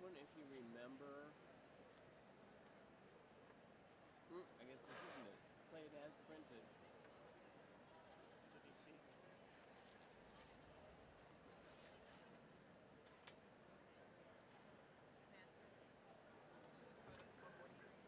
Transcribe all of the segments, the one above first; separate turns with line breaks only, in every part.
one, if you remember, I guess this isn't it. Play it as printed.
Let me see.
Mass printing.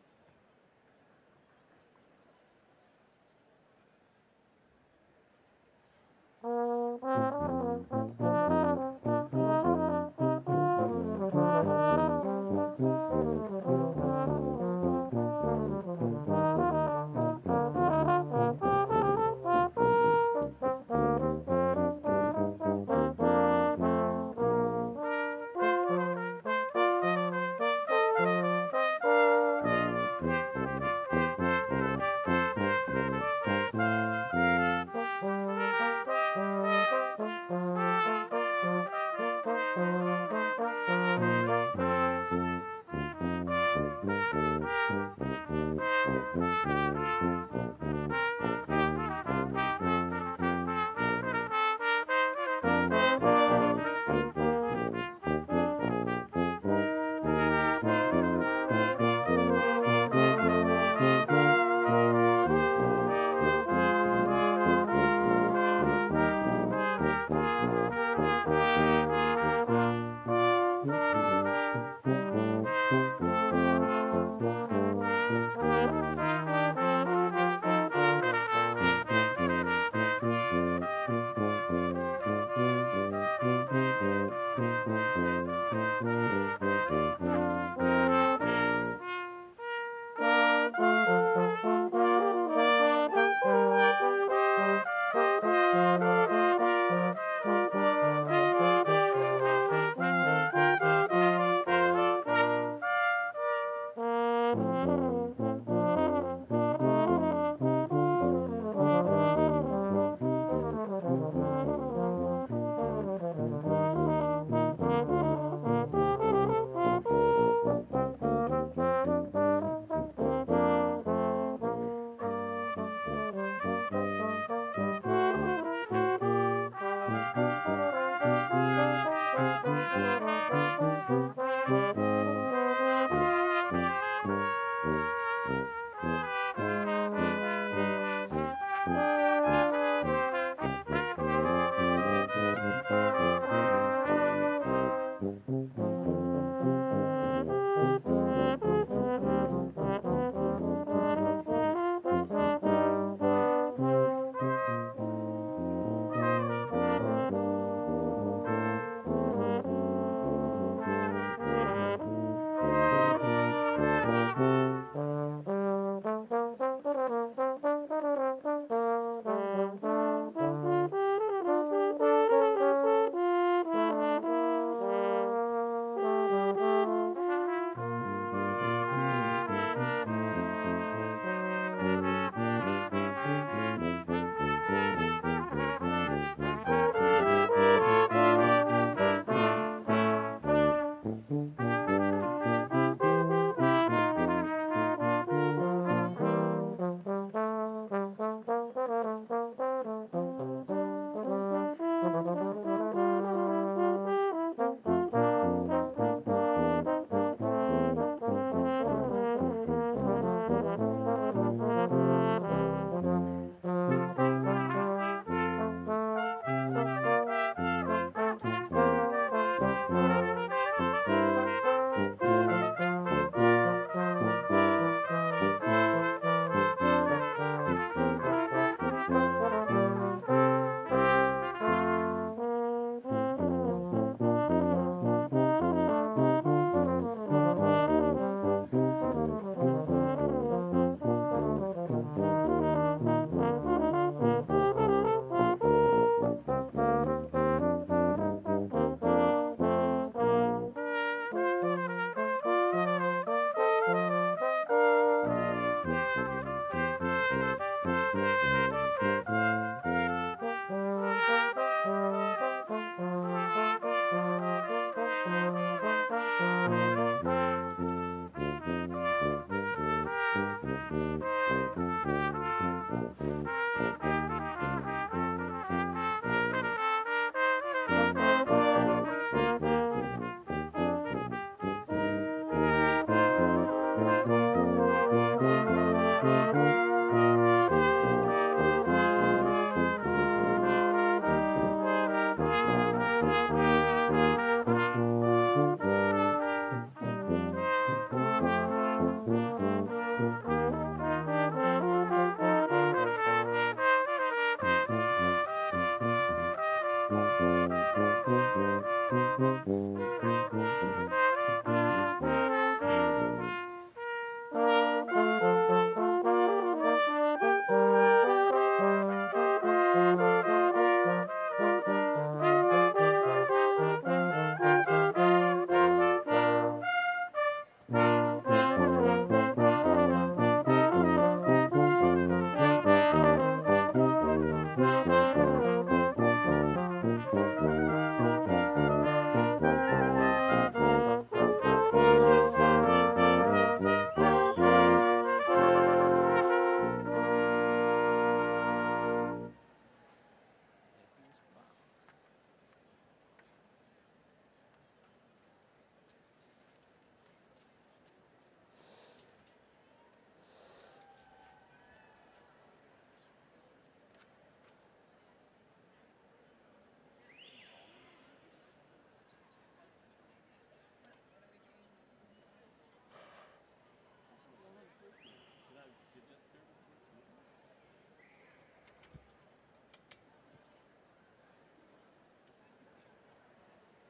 So the code of 443.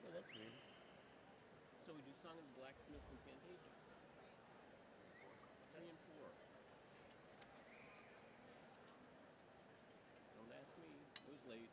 Yeah, that's weird. So we do Song of the Blacksmith and Fantasia. 3 and 4. Don't ask me. It was late.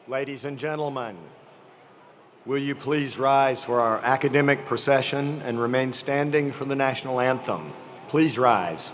Ladies and gentlemen, will you please rise for our academic procession and remain standing for the national anthem? Please rise.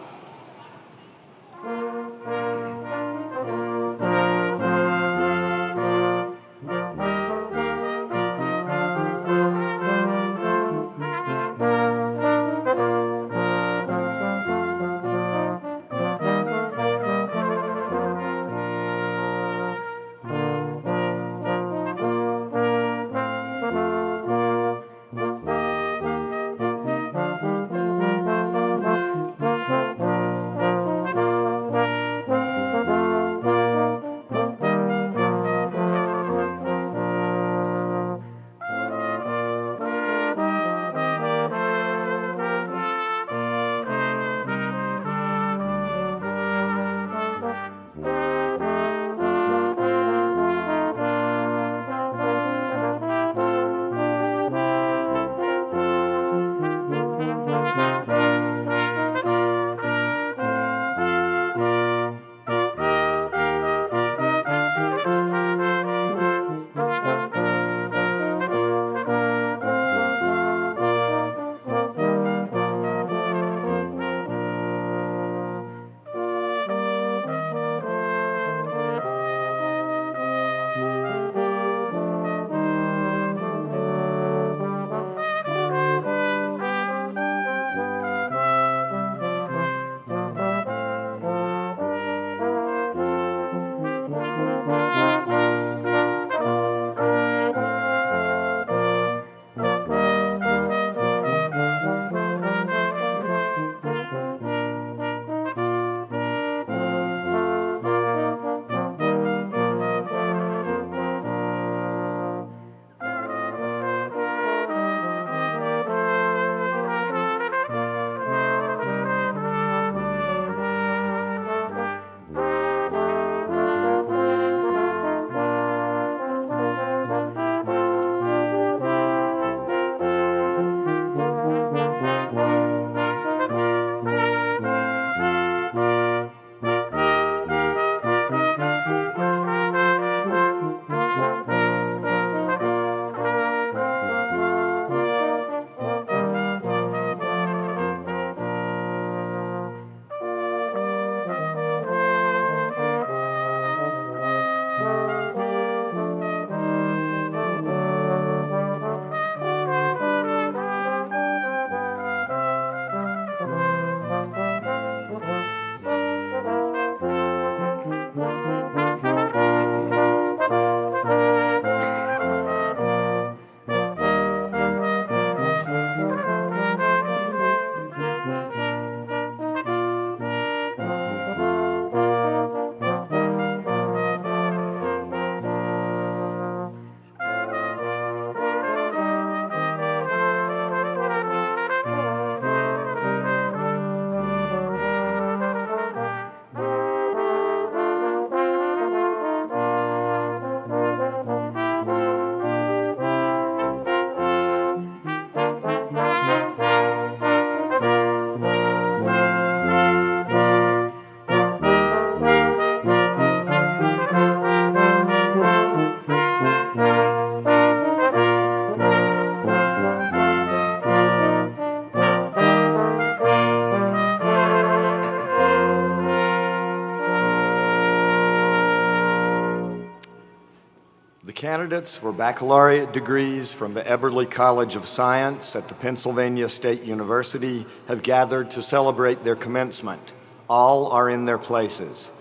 Candidates for baccalaureate degrees from the Eberly College of Science at the Pennsylvania State University have gathered to celebrate their commencement. All are in their places.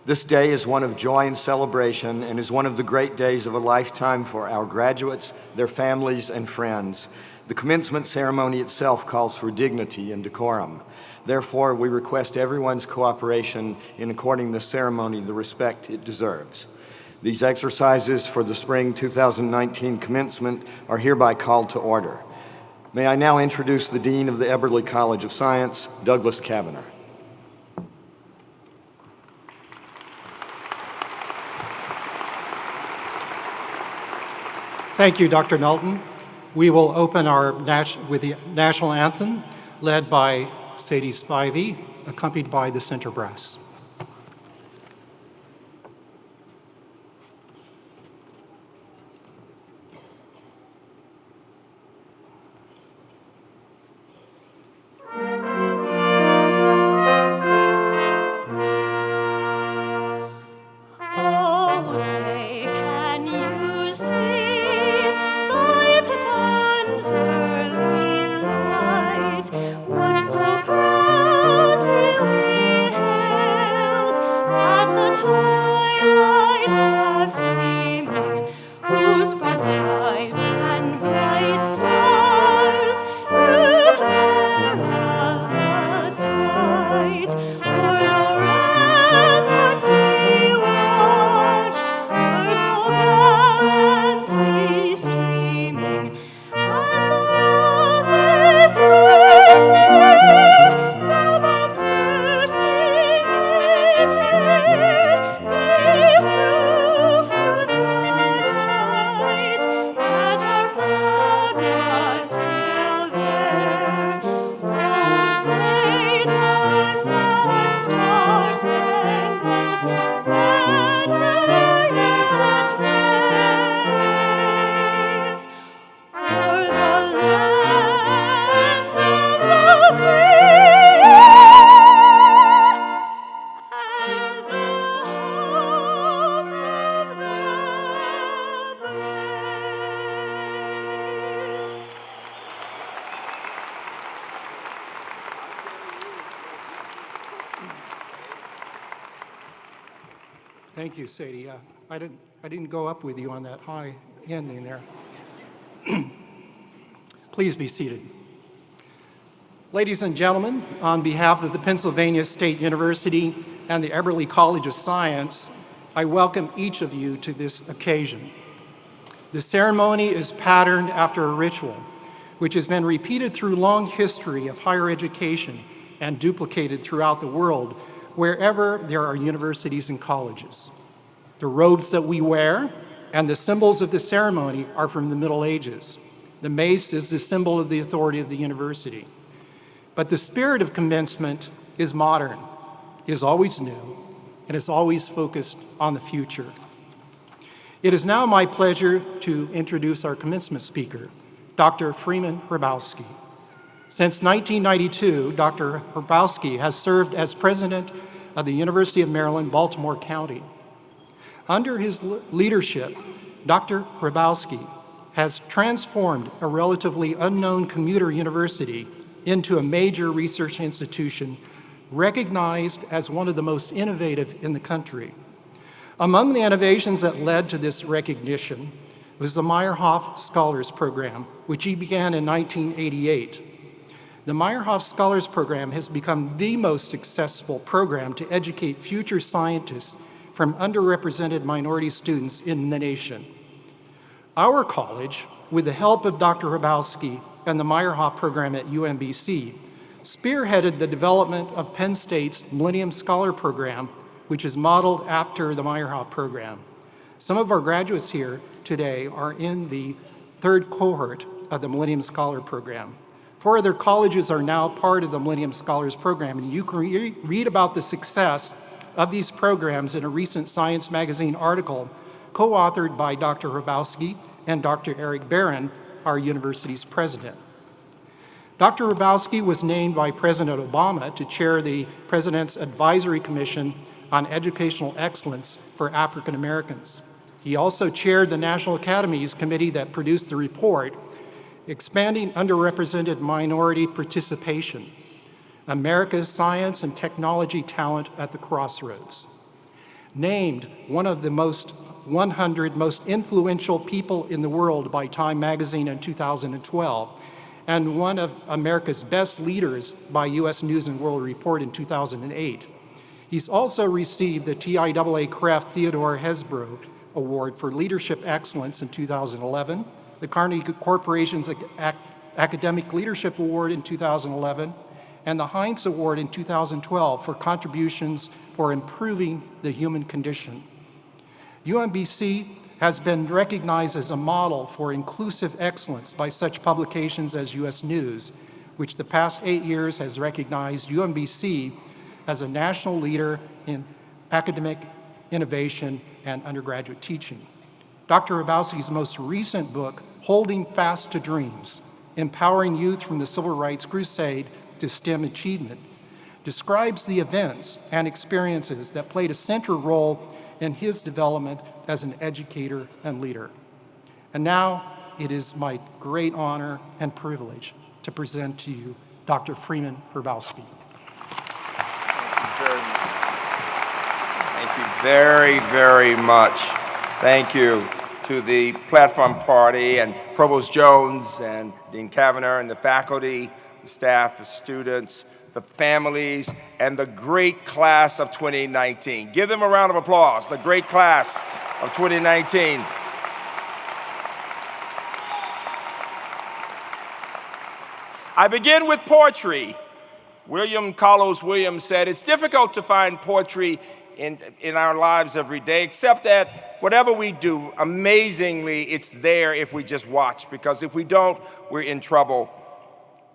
This day is one of joy and celebration and is one of the great days of a lifetime for our graduates, their families, and friends. The commencement ceremony itself calls for dignity and decorum. Therefore, we request everyone's cooperation in according the ceremony the respect it deserves. These exercises for the spring 2019 commencement are hereby called to order. May I now introduce the Dean of the Eberly College of Science, Douglas Kavanagh.
Thank you, Dr. Knowlton. We will open with the national anthem led by Sadie Spivey, accompanied by the center brass.
Oh, say, can you see by the dawn's early light what so proudly we hailed at the twilight's last gleaming, whose broad stripes and bright stars through the perilous fight o'er the ramparts we watched were so gallantly streaming, and the rockets raging, the bombs bursting in air, gave proof through the night that our flag was still there. Oh, say does the star-spangled banner yet wave o'er the land of the free and the home of the brave?
Thank you, Sadie. I didn't go up with you on that high ending there. Please be seated. Ladies and gentlemen, on behalf of the Pennsylvania State University and the Eberly College of Science, I welcome each of you to this occasion. The ceremony is patterned after a ritual, which has been repeated through long history of higher education and duplicated throughout the world wherever there are universities and colleges. The robes that we wear and the symbols of the ceremony are from the Middle Ages. The mace is the symbol of the authority of the university. But the spirit of commencement is modern, is always new, and is always focused on the future. It is now my pleasure to introduce our commencement speaker, Dr. Freeman Hrabowski. Since 1992, Dr. Hrabowski has served as president of the University of Maryland, Baltimore County. Under his leadership, Dr. Hrabowski has transformed a relatively unknown commuter university into a major research institution recognized as one of the most innovative in the country. Among the innovations that led to this recognition was the Meyerhoff Scholars Program, which he began in 1988. The Meyerhoff Scholars Program has become the most successful program to educate future scientists from underrepresented minority students in the nation. Our college, with the help of Dr. Hrabowski and the Meyerhoff program at UMBC, spearheaded the development of Penn State's Millennium Scholar Program, which is modeled after the Meyerhoff program. Some of our graduates here today are in the third cohort of the Millennium Scholar Program. 4 other colleges are now part of the Millennium Scholars Program, and you can read about the success of these programs in a recent Science Magazine article co-authored by Dr. Hrabowski and Dr. Eric Barron, our university's president. Dr. Hrabowski was named by President Obama to chair the President's Advisory Commission on Educational Excellence for African Americans. He also chaired the National Academies Committee that produced the report, Expanding Underrepresented Minority Participation, America's Science and Technology Talent at the Crossroads. Named one of the 100 most influential people in the world by Time magazine in 2012, and one of America's best leaders by U.S. News and World Report in 2008. He's also received the TIAA Kraft Theodore Hesbrough Award for Leadership Excellence in 2011, the Carnegie Corporation's Academic Leadership Award in 2011, and the Heinz Award in 2012 for contributions for improving the human condition. UMBC has been recognized as a model for inclusive excellence by such publications as U.S. News, which the past 8 years has recognized UMBC as a national leader in academic innovation and undergraduate teaching. Dr. Hrabowski's most recent book, Holding Fast to Dreams, Empowering Youth from the Civil Rights Crusade to STEM Achievement, describes the events and experiences that played a central role in his development as an educator and leader. And now it is my great honor and privilege to present to you Dr. Freeman Hrabowski.
Thank you very, very much. Thank you to the Platform Party and Provost Jones and Dean Kavanagh and the faculty, the staff, the students, the families, and the great class of 2019. Give them a round of applause, the great class of 2019. I begin with poetry. William Carlos Williams said, it's difficult to find poetry in our lives every day, except that whatever we do, amazingly, it's there if we just watch, because if we don't, we're in trouble.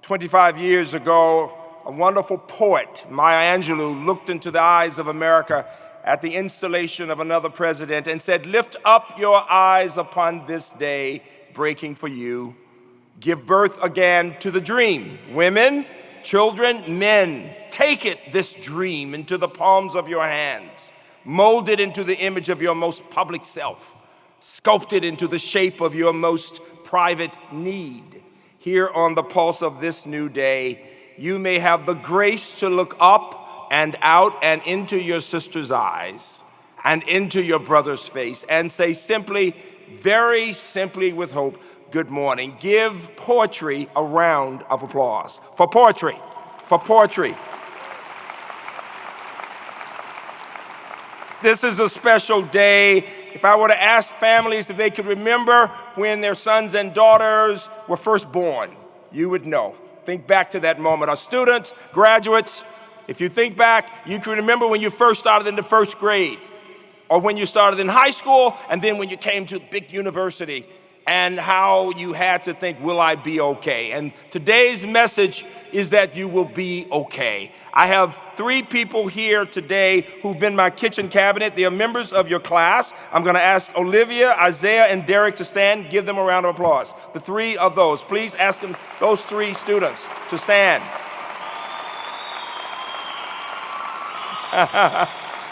25 years ago, a wonderful poet, Maya Angelou, looked into the eyes of America at the installation of another president and said, lift up your eyes upon this day, breaking for you. Give birth again to the dream. Women, children, men, take it, this dream, into the palms of your hands. Mold it into the image of your most public self. Sculpt it into the shape of your most private need. Here on the pulse of this new day, you may have the grace to look up and out and into your sister's eyes and into your brother's face and say simply, very simply with hope, good morning. Give poetry a round of applause. For poetry, for poetry. This is a special day. If I were to ask families if they could remember when their sons and daughters were first born, you would know. Think back to that moment. Our students, graduates, if you think back, you can remember when you first started in the first grade, or when you started in high school, and then when you came to a big university, and how you had to think, will I be okay? And today's message is that you will be okay. I have 3 people here today who've been my kitchen cabinet. They are members of your class. I'm gonna ask Olivia, Isaiah, and Derek to stand. Give them a round of applause. The 3 of those. Please ask them, those 3 students to stand.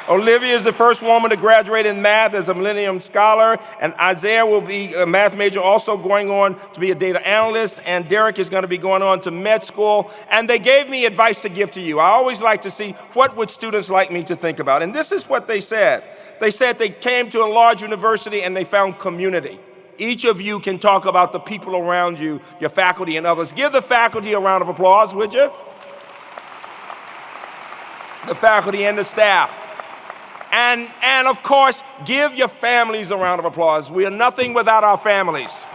Olivia is the first woman to graduate in math as a Millennium Scholar, and Isaiah will be a math major, also going on to be a data analyst, and Derek is going to be going on to med school. And they gave me advice to give to you. I always like to see what would students like me to think about, and this is what they said. They said they came to a large university and they found community. Each of you can talk about the people around you, your faculty and others. Give the faculty a round of applause, would you? The faculty and the staff. And of course, give your families a round of applause. We are nothing without our families.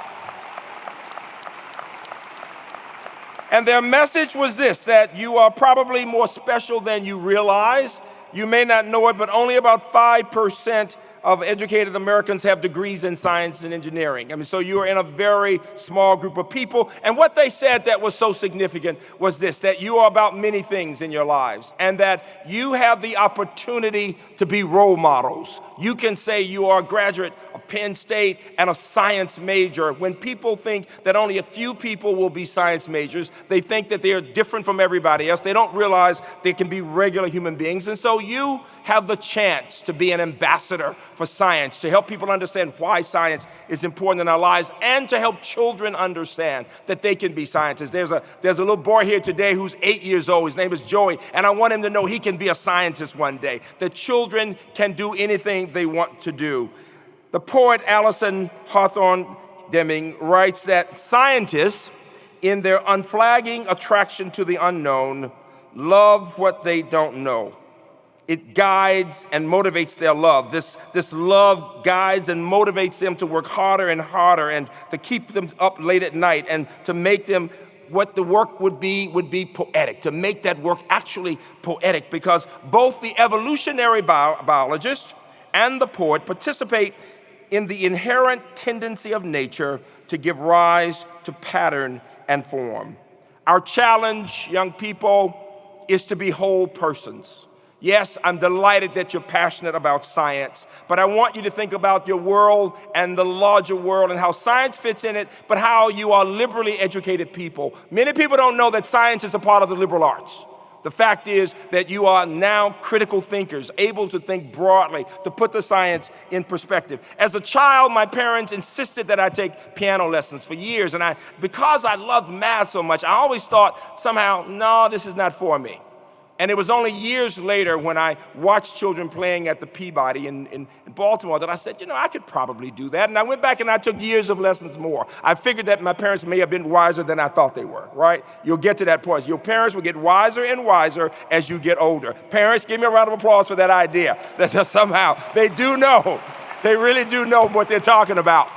And their message was this, that you are probably more special than you realize. You may not know it, but only about 5% of educated Americans have degrees in science and engineering. I mean, so you are in a very small group of people. And what they said that was so significant was this, that you are about many things in your lives and that you have the opportunity to be role models. You can say you are a graduate of Penn State and a science major. When people think that only a few people will be science majors, they think that they are different from everybody else. They don't realize they can be regular human beings. And so you have the chance to be an ambassador for science, to help people understand why science is important in our lives, and to help children understand that they can be scientists. There's a little boy here today who's 8 years old. His name is Joey, and I want him to know he can be a scientist one day, that children can do anything they want to do. The poet Alison Hawthorne Deming writes that scientists, in their unflagging attraction to the unknown, love what they don't know. It guides and motivates their love. This love guides and motivates them to work harder and harder, and to keep them up late at night, and to make them what the work would be poetic, to make that work actually poetic, because both the evolutionary biologist and the poet participate in the inherent tendency of nature to give rise to pattern and form. Our challenge, young people, is to be whole persons. Yes, I'm delighted that you're passionate about science, but I want you to think about your world and the larger world and how science fits in it, but how you are liberally educated people. Many people don't know that science is a part of the liberal arts. The fact is that you are now critical thinkers, able to think broadly, to put the science in perspective. As a child, my parents insisted that I take piano lessons for years, and because I loved math so much, I always thought somehow, no, this is not for me. And it was only years later when I watched children playing at the Peabody in Baltimore that I said, I could probably do that. And I went back and I took years of lessons more. I figured that my parents may have been wiser than I thought they were, right? You'll get to that point. Your parents will get wiser and wiser as you get older. Parents, give me a round of applause for that idea. That somehow they do know. They really do know what they're talking about.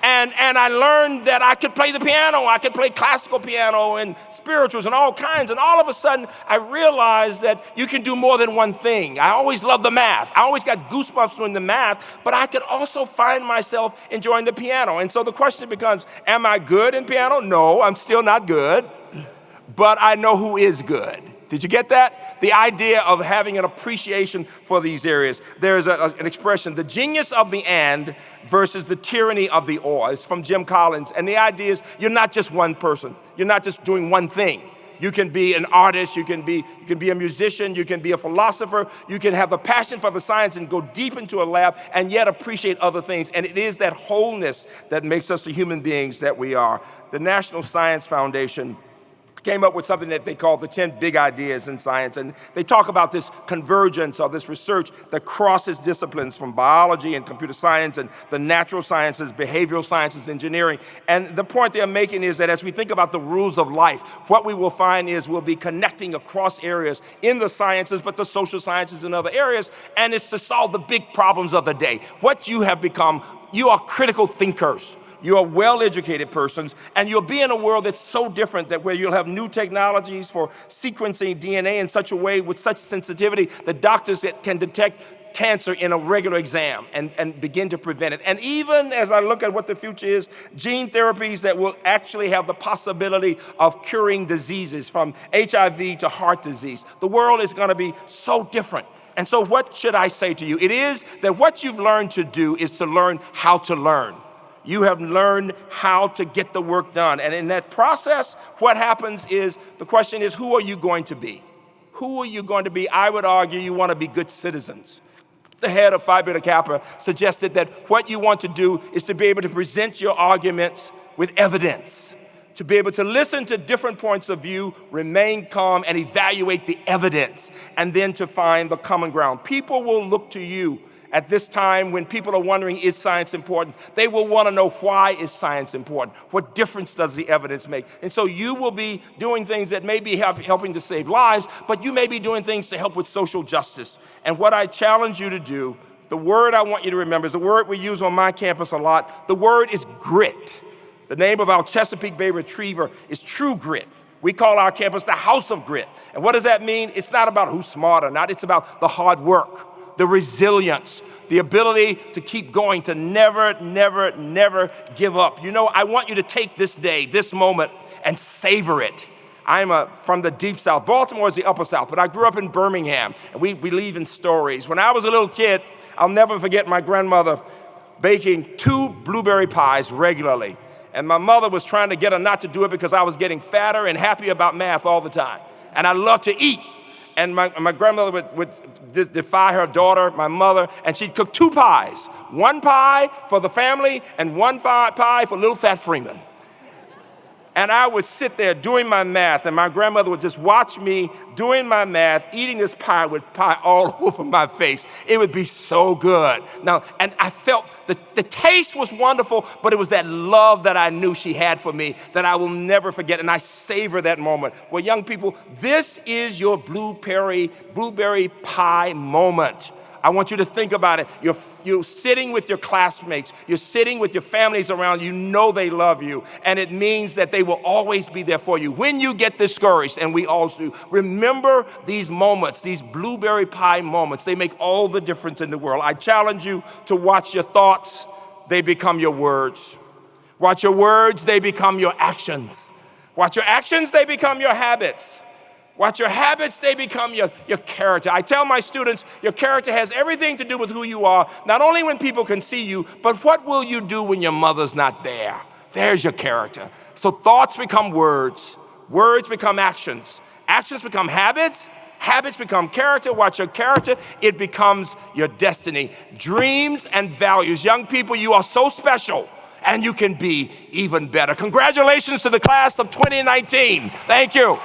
And I learned that I could play the piano. I could play classical piano and spirituals and all kinds. And all of a sudden, I realized that you can do more than one thing. I always loved the math. I always got goosebumps doing the math, but I could also find myself enjoying the piano. And so the question becomes, am I good in piano? No, I'm still not good, but I know who is good. Did you get that? The idea of having an appreciation for these areas. There's an expression, the genius of the and versus the tyranny of the or. It's from Jim Collins. And the idea is you're not just one person. You're not just doing one thing. You can be an artist, you can be a musician, you can be a philosopher, you can have the passion for the science and go deep into a lab and yet appreciate other things. And it is that wholeness that makes us the human beings that we are. The National Science Foundation came up with something that they call the 10 big ideas in science. And they talk about this convergence or this research that crosses disciplines from biology and computer science and the natural sciences, behavioral sciences, engineering. And the point they're making is that as we think about the rules of life, what we will find is we'll be connecting across areas in the sciences, but the social sciences and other areas. And it's to solve the big problems of the day. What you have become, you are critical thinkers. You are well-educated persons, and you'll be in a world that's so different that where you'll have new technologies for sequencing DNA in such a way with such sensitivity that doctors can detect cancer in a regular exam and begin to prevent it. And even as I look at what the future is, gene therapies that will actually have the possibility of curing diseases from HIV to heart disease. The world is going to be so different. And so what should I say to you? It is that what you've learned to do is to learn how to learn. You have learned how to get the work done. And in that process, what happens is, the question is, who are you going to be? Who are you going to be? I would argue you want to be good citizens. The head of Phi Beta Kappa suggested that what you want to do is to be able to present your arguments with evidence, to be able to listen to different points of view, remain calm, and evaluate the evidence, and then to find the common ground. People will look to you at this time when people are wondering, is science important? They will want to know, why is science important? What difference does the evidence make? And so you will be doing things that may be helping to save lives, but you may be doing things to help with social justice. And what I challenge you to do, the word I want you to remember is the word we use on my campus a lot. The word is grit. The name of our Chesapeake Bay Retriever is True Grit. We call our campus the House of Grit. And what does that mean? It's not about who's smart or not. It's about the hard work, the resilience, the ability to keep going, to never, never, never give up. I want you to take this day, this moment, and savor it. I'm from the deep South. Baltimore is the upper South, but I grew up in Birmingham, and we believe in stories. When I was a little kid, I'll never forget my grandmother baking 2 blueberry pies regularly. And my mother was trying to get her not to do it because I was getting fatter and happy about math all the time. And I love to eat. and my grandmother would defy her daughter, my mother, and she'd cook 2 pies. 1 pie for the family and 1 pie for little fat Freeman. And I would sit there doing my math, and my grandmother would just watch me doing my math, eating this pie with pie all over my face. It would be so good. Now, and I felt the taste was wonderful, but it was that love that I knew she had for me that I will never forget, and I savor that moment. Well, young people, this is your blueberry pie moment. I want you to think about it. You're sitting with your classmates. You're sitting with your families around. You know they love you. And it means that they will always be there for you. When you get discouraged, and we all do, remember these moments, these blueberry pie moments. They make all the difference in the world. I challenge you to watch your thoughts. They become your words. Watch your words. They become your actions. Watch your actions. They become your habits. Watch your habits, they become your character. I tell my students, your character has everything to do with who you are, not only when people can see you, but what will you do when your mother's not there? There's your character. So thoughts become words, words become actions, actions become habits, habits become character. Watch your character, it becomes your destiny. Dreams and values. Young people, you are so special, and you can be even better. Congratulations to the class of 2019. Thank you.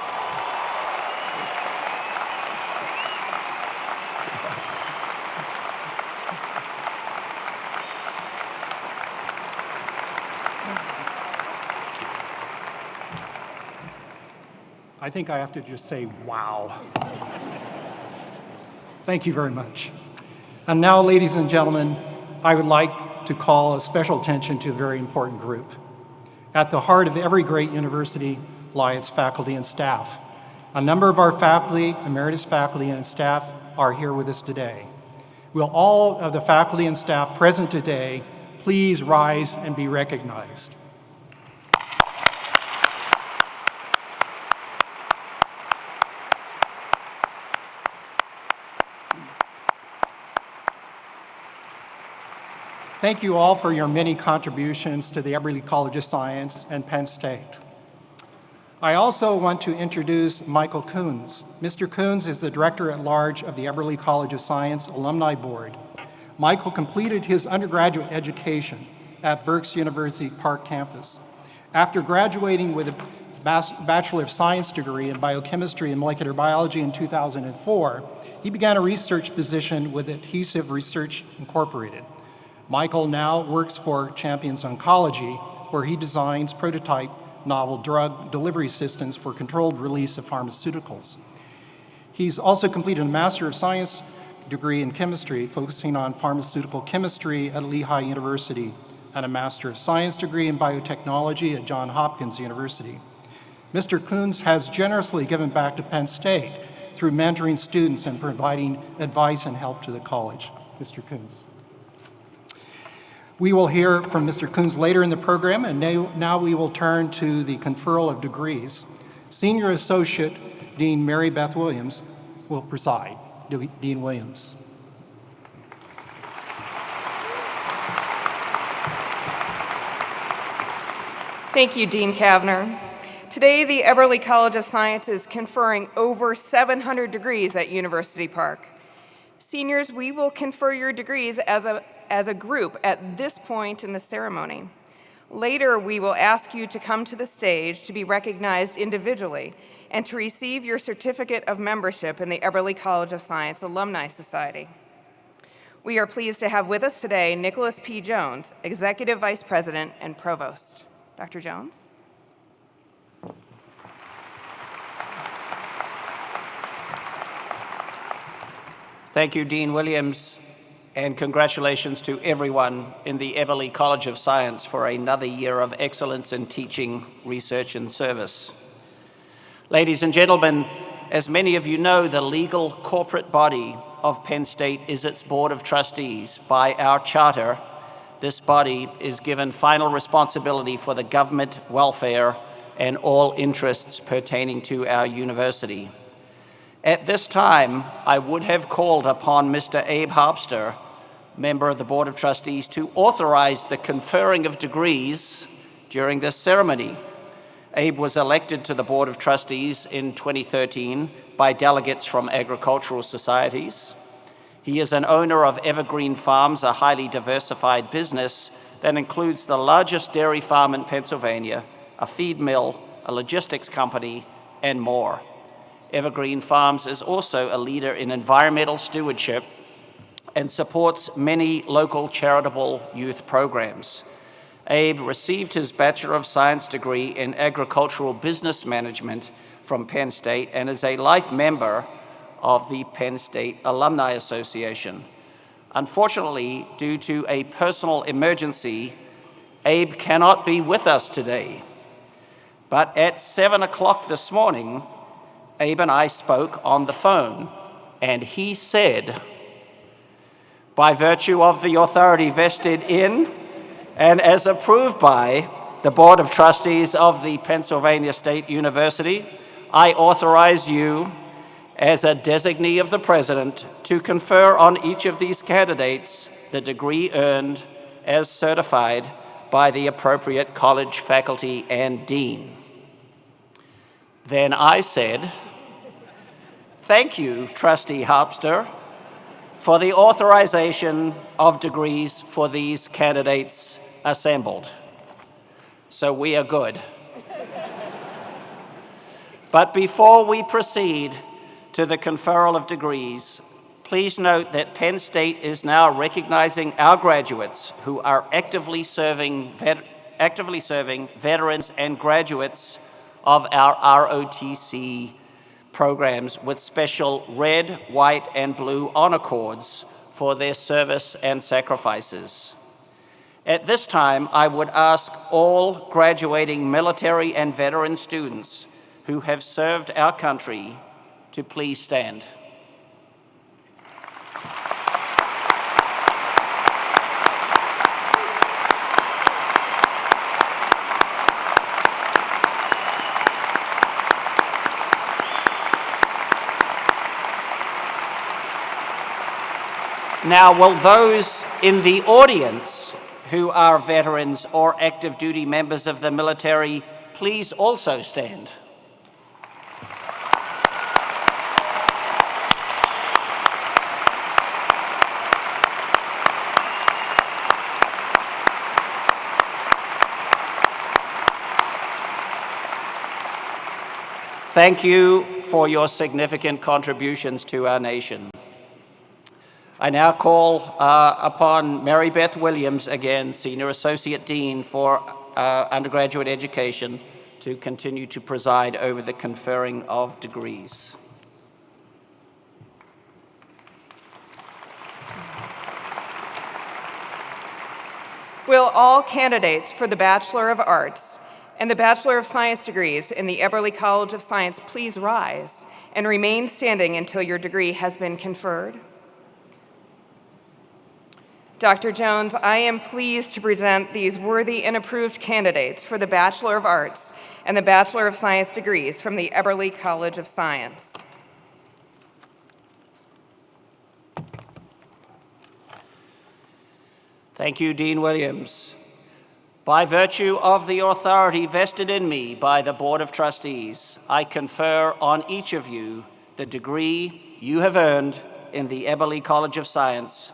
I think I have to just say, wow. Thank you very much. And now, ladies and gentlemen, I would like to call a special attention to a very important group. At the heart of every great university lie its faculty and staff. A number of our faculty, emeritus faculty and staff, are here with us today. Will all of the faculty and staff present today please rise and be recognized? Thank you all for your many contributions to the Eberly College of Science and Penn State. I also want to introduce Michael Coons. Mr. Coons is the Director-at-Large of the Eberly College of Science Alumni Board. Michael completed his undergraduate education at Berks University Park campus. After graduating with a Bachelor of Science degree in Biochemistry and Molecular Biology in 2004, he began a research position with Adhesive Research Incorporated. Michael now works for Champions Oncology, where he designs prototype novel drug delivery systems for controlled release of pharmaceuticals. He's also completed a Master of Science degree in chemistry, focusing on pharmaceutical chemistry at Lehigh University, and a Master of Science degree in biotechnology at Johns Hopkins University. Mr. Coons has generously given back to Penn State through mentoring students and providing advice and help to the college. Mr. Coons. We will hear from Mr. Coons later in the program, and now we will turn to the conferral of degrees. Senior Associate Dean Mary Beth Williams will preside. Dean Williams.
Thank you, Dean Kavner. Today, the Eberly College of Science is conferring over 700 degrees at University Park. Seniors, we will confer your degrees as a group at this point in the ceremony. Later, we will ask you to come to the stage to be recognized individually and to receive your certificate of membership in the Eberly College of Science Alumni Society. We are pleased to have with us today Nicholas P. Jones, Executive Vice President and Provost. Dr. Jones?
Thank you, Dean Williams, and congratulations to everyone in the Eberly College of Science for another year of excellence in teaching, research, and service. Ladies and gentlemen, as many of you know, the legal corporate body of Penn State is its Board of Trustees. By our charter, this body is given final responsibility for the government, welfare, and all interests pertaining to our university. At this time, I would have called upon Mr. Abe Harpster, member of the Board of Trustees, to authorize the conferring of degrees during this ceremony. Abe was elected to the Board of Trustees in 2013 by delegates from agricultural societies. He is an owner of Evergreen Farms, a highly diversified business that includes the largest dairy farm in Pennsylvania, a feed mill, a logistics company, and more. Evergreen Farms is also a leader in environmental stewardship and supports many local charitable youth programs. Abe received his Bachelor of Science degree in Agricultural Business Management from Penn State and is a life member of the Penn State Alumni Association. Unfortunately, due to a personal emergency, Abe cannot be with us today. But at 7 o'clock this morning, Abe and I spoke on the phone, and he said, by virtue of the authority vested in and as approved by the Board of Trustees of the Pennsylvania State University, I authorize you as a designee of the President to confer on each of these candidates the degree earned as certified by the appropriate college faculty and dean. Then I said, thank you, Trustee Harpster, for the authorization of degrees for these candidates assembled. So we are good. But before we proceed to the conferral of degrees, please note that Penn State is now recognizing our graduates who are actively serving veterans and graduates of our ROTC programs with special red, white, and blue honor cords for their service and sacrifices. At this time, I would ask all graduating military and veteran students who have served our country to please stand. Now, will those in the audience who are veterans or active duty members of the military please also stand? Thank you for your significant contributions to our nation. I now call upon Mary Beth Williams, again, Senior Associate Dean for Undergraduate Education, to continue to preside over the conferring of degrees.
Will all candidates for the Bachelor of Arts and the Bachelor of Science degrees in the Eberly College of Science please rise and remain standing until your degree has been conferred? Dr. Jones, I am pleased to present these worthy and approved candidates for the Bachelor of Arts and the Bachelor of Science degrees from the Eberly College of Science.
Thank you, Dean Williams. By virtue of the authority vested in me by the Board of Trustees, I confer on each of you the degree you have earned in the Eberly College of Science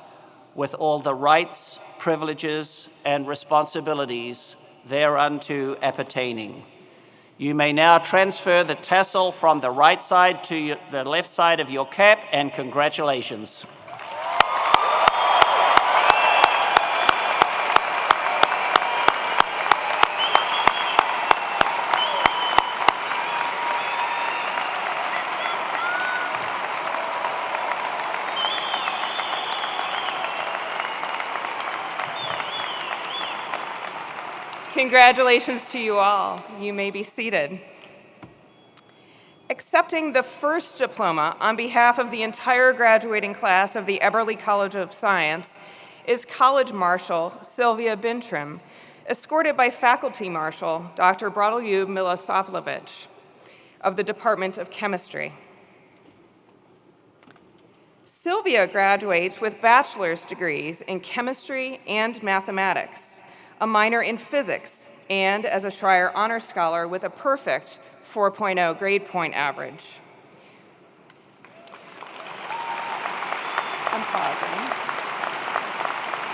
with all the rights, privileges, and responsibilities thereunto appertaining. You may now transfer the tassel from the right side to the left side of your cap, and congratulations.
Congratulations to you all. You may be seated. Accepting the first diploma on behalf of the entire graduating class of the Eberly College of Science is College Marshal Sylvia Bintrim, escorted by Faculty Marshal Dr. Bratelyub Milosavljevic of the Department of Chemistry. Sylvia graduates with bachelor's degrees in chemistry and mathematics, a minor in physics, and as a Schreyer Honor Scholar with a perfect 4.0 grade point average. I'm pausing.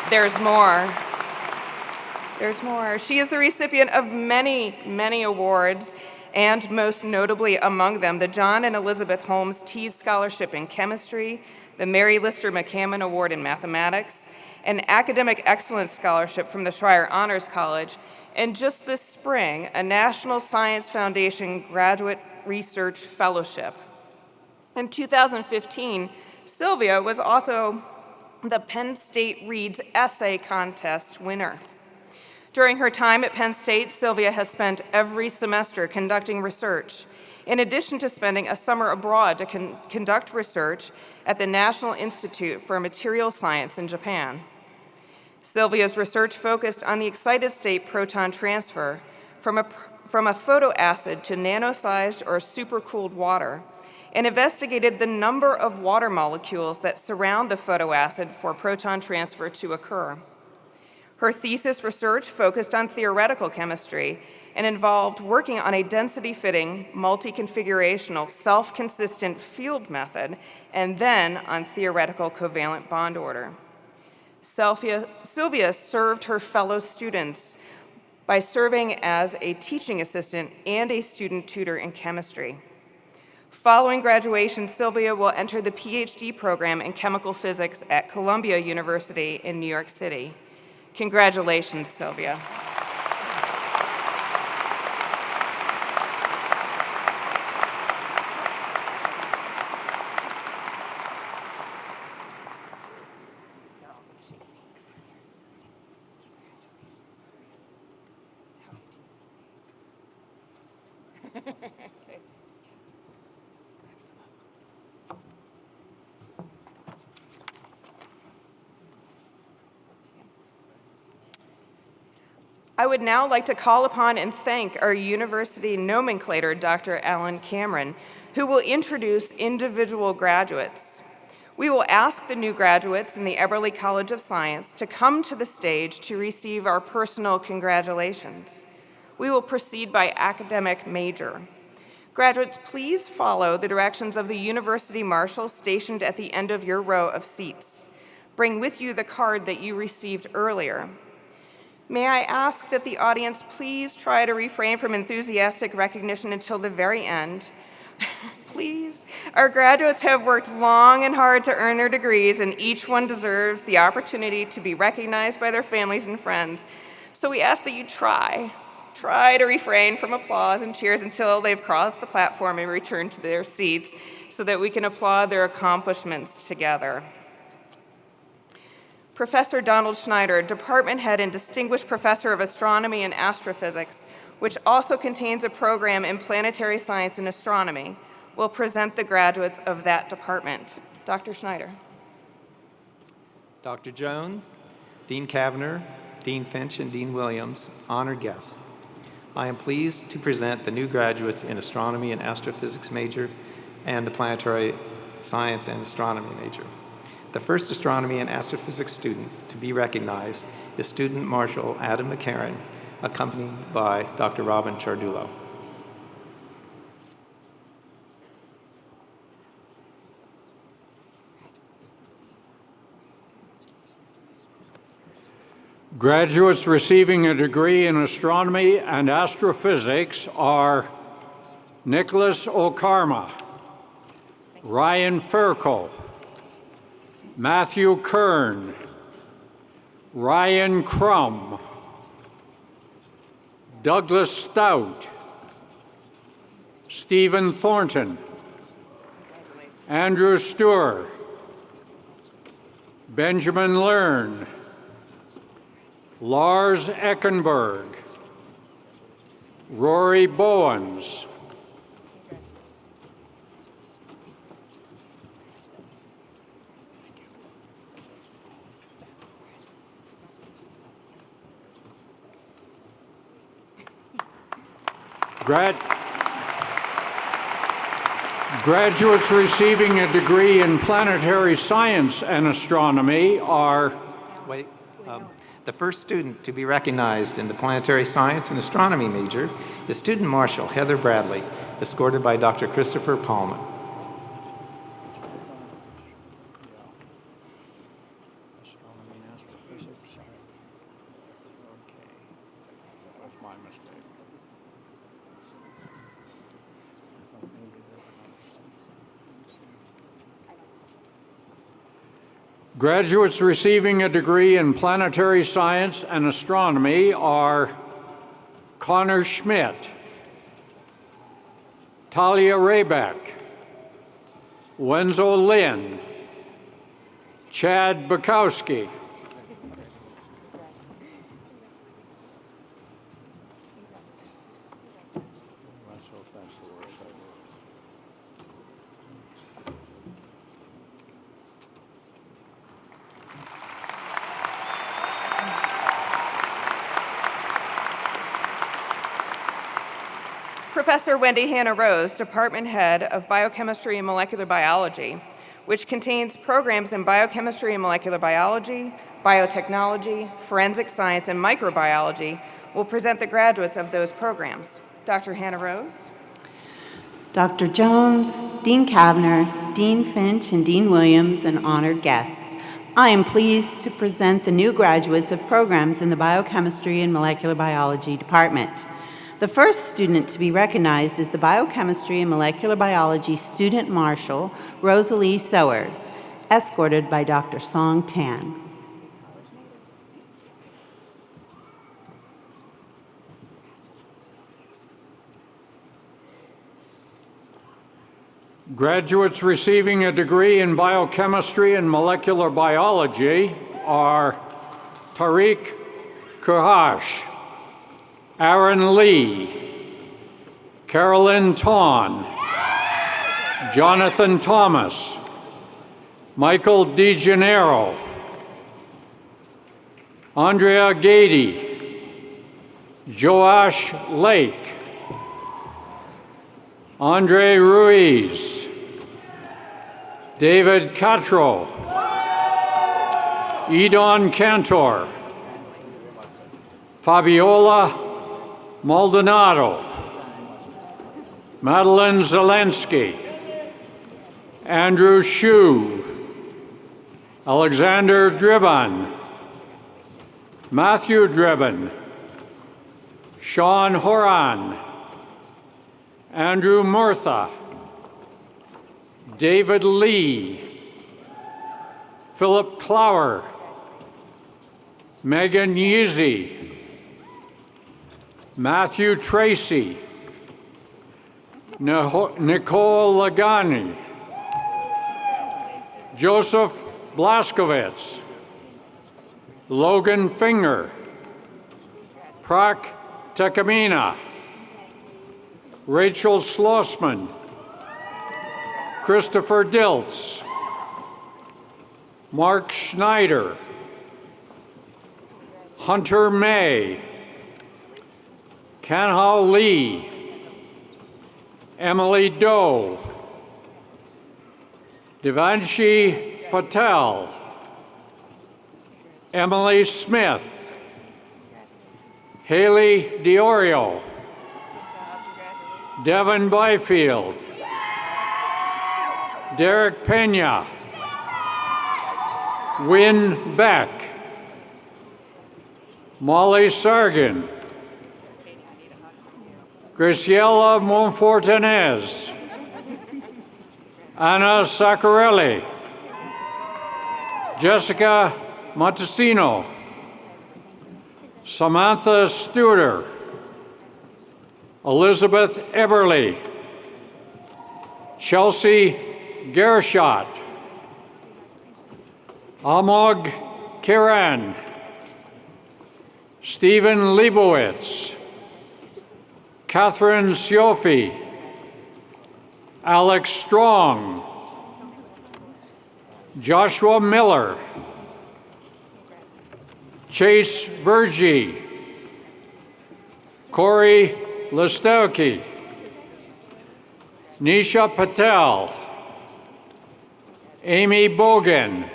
There's more. There's more. She is the recipient of many, many awards, and most notably among them, the John and Elizabeth Holmes Tease Scholarship in Chemistry, the Mary Lister McCammon Award in Mathematics, an Academic Excellence Scholarship from the Schreyer Honors College, and just this spring, a National Science Foundation Graduate Research Fellowship. In 2015, Sylvia was also the Penn State Reads Essay Contest winner. During her time at Penn State, Sylvia has spent every semester conducting research, in addition to spending a summer abroad to conduct research at the National Institute for Material Science in Japan. Sylvia's research focused on the excited state proton transfer from a photoacid to nano-sized or supercooled water, and investigated the number of water molecules that surround the photoacid for proton transfer to occur. Her thesis research focused on theoretical chemistry and involved working on a density-fitting, multi-configurational, self-consistent field method, and then on theoretical covalent bond order. Sylvia served her fellow students by serving as a teaching assistant and a student tutor in chemistry. Following graduation, Sylvia will enter the PhD program in chemical physics at Columbia University in New York City. Congratulations, Sylvia. I would now like to call upon and thank our university nomenclator, Dr. Alan Cameron, who will introduce individual graduates. We will ask the new graduates in the Eberly College of Science to come to the stage to receive our personal congratulations. We will proceed by academic major. Graduates, please follow the directions of the university marshals stationed at the end of your row of seats. Bring with you the card that you received earlier. May I ask that the audience please try to refrain from enthusiastic recognition until the very end. Please. Our graduates have worked long and hard to earn their degrees, and each one deserves the opportunity to be recognized by their families and friends. So we ask that you try to refrain from applause and cheers until they've crossed the platform and returned to their seats so that we can applaud their accomplishments together. Professor Donald Schneider, Department Head and Distinguished Professor of Astronomy and Astrophysics, which also contains a program in planetary science and astronomy, will present the graduates of that department. Dr. Schneider.
Dr. Jones, Dean Kavner, Dean Finch, and Dean Williams, honored guests. I am pleased to present the new graduates in Astronomy and Astrophysics major and the Planetary Science and Astronomy major. The first Astronomy and Astrophysics student to be recognized is Student Marshal Adam McCarran, accompanied by Dr. Robin Chardulo.
Graduates receiving a degree in astronomy and astrophysics are Nicholas Okarma, Ryan Ferko, Matthew Kern, Ryan Crum, Douglas Stout, Stephen Thornton, Andrew Stewart, Benjamin Learn, Lars Eckenberg, Rory Bowens, Graduates receiving a degree in planetary science and astronomy are...
The first student to be recognized in the Planetary Science and Astronomy major is Student Marshal Heather Bradley, escorted by Dr. Christopher Palmer.
Graduates receiving a degree in planetary science and astronomy are Connor Schmidt, Talia Raybeck, Wenzo Lin, Chad Bukowski.
Professor Wendy Hannah Rose, Department Head of Biochemistry and Molecular Biology, which contains programs in biochemistry and molecular biology, biotechnology, forensic science, and microbiology, will present the graduates of those programs. Dr. Hannah Rose.
Dr. Jones, Dean Kavner, Dean Finch, and Dean Williams, and honored guests. I am pleased to present the new graduates of programs in the Biochemistry and Molecular Biology Department. The first student to be recognized is the Biochemistry and Molecular Biology Student Marshal, Rosalie Sowers, escorted by Dr. Song Tan.
Graduates receiving a degree in biochemistry and molecular biology are Tariq Kuhash, Aaron Lee, Carolyn Tawn, Jonathan Thomas, Michael DeGennaro, Andrea Gady, Joash Lake, Andre Ruiz, David Catro, Edon Cantor, Fabiola Maldonado, Madeline Zelensky, Andrew Shue, Alexander Driban, Matthew Driban, Sean Horan, Andrew Murtha, David Lee, Philip Clower, Megan Yeezy, Matthew Tracy, Nicole Lagani, Joseph Blaskowitz, Logan Finger, Prak Tekamina, Rachel Schlossman, Christopher Diltz, Mark Schneider, Hunter May, Kanhao Lee, Emily Doe, Devanshi Patel, Emily Smith, Haley Diorio, Devin Byfield, Derek Pena, Wynn Beck, Molly Sargin, Graciela Monfortanez, Anna Saccarelli, Jessica Montesino, Samantha Studer, Elizabeth Eberly, Chelsea Gershot, Amog Kiran, Stephen Leibowitz, Catherine Siofi, Alex Strong, Joshua Miller, Chase Vergie, Corey Listowski, Nisha Patel, Amy Bogan,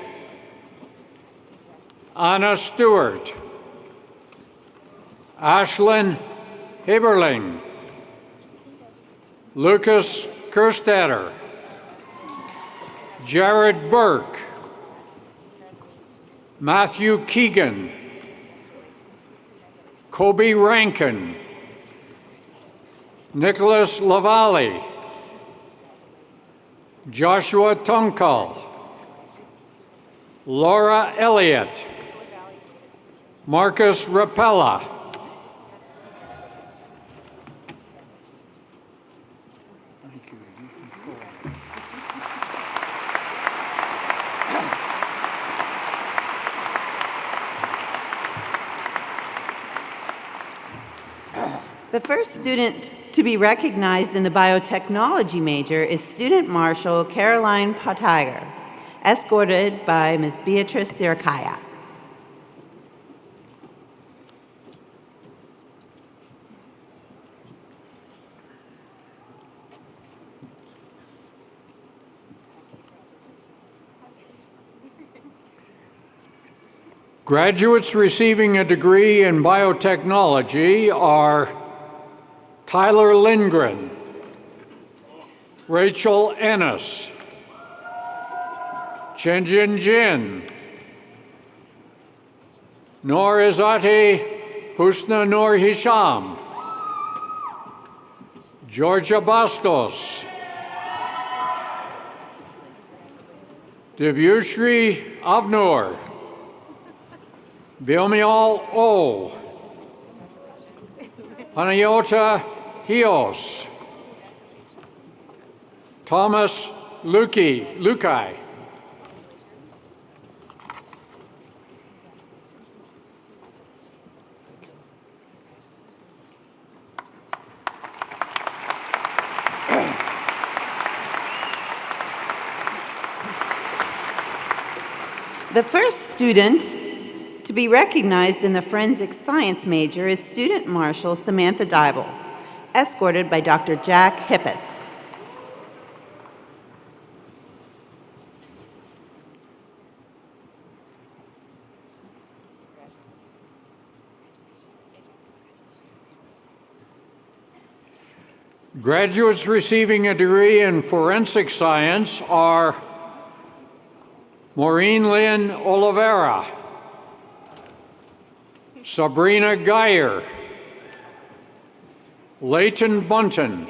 Anna Stewart, Ashlyn Heberling, Lucas Kerstetter, Jared Burke, Matthew Keegan, Kobe Rankin, Nicholas Lavallee, Joshua Tunkal, Laura Elliott, Marcus Rapella,
The first student to be recognized in the biotechnology major is Student Marshal Caroline Potiger, escorted by Ms. Beatrice Sirikaya.
Graduates receiving a degree in biotechnology are Tyler Lindgren, Rachel Ennis, Chenjin Jin, Noor Izzati Husna Noor Hisham, Georgia Bastos, Divyushri Avnur, Bilmial O, Panayota Hios, Thomas Lukai,
The first student to be recognized in the forensic science major is Student Marshal Samantha Dybel, escorted by Dr. Jack Hippis.
Graduates receiving a degree in forensic science are Maureen Lynn Oliveira, Sabrina Geyer, Leighton Bunton,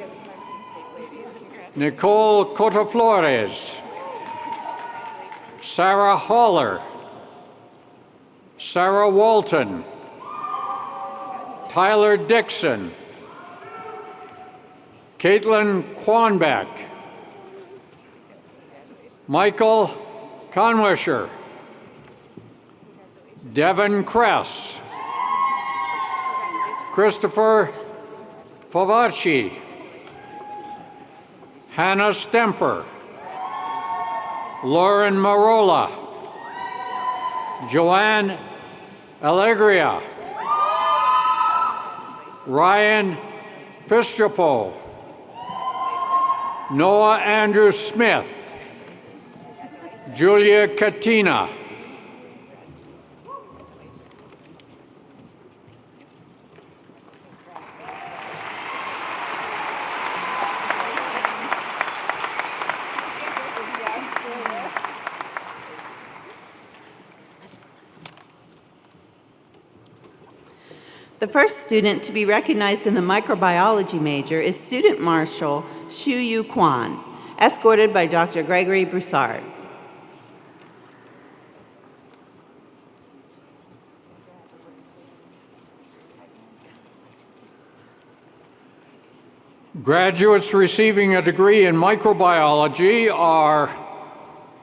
Nicole Cotaflores, Sarah Haller, Sarah Walton, Tyler Dixon, Caitlin Quanbeck, Michael Conwisher, Devin Kress, Christopher Favacci, Hannah Stemper, Lauren Marola, Joanne Allegria, Ryan Pistropo, Noah Andrew Smith, Julia Katina,
The first student to be recognized in the microbiology major is Student Marshal Shuyu Kwan, escorted by Dr. Gregory Broussard.
Graduates receiving a degree in microbiology are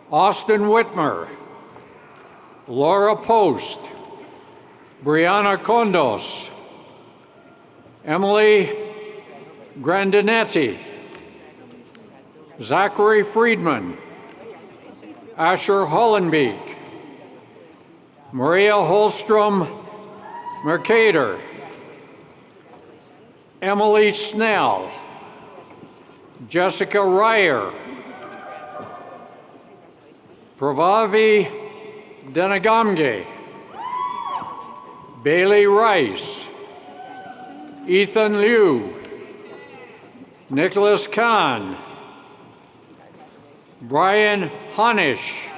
Austin Whitmer, Laura Post, Brianna Condos, Emily Grandinetti, Zachary Friedman, Asher Hollenbeek, Maria Holstrom Mercator, Emily Snell, Jessica Ryer, Pravavi Denagamge, Bailey Rice, Ethan Liu, Nicholas Kahn, Brian Hanish,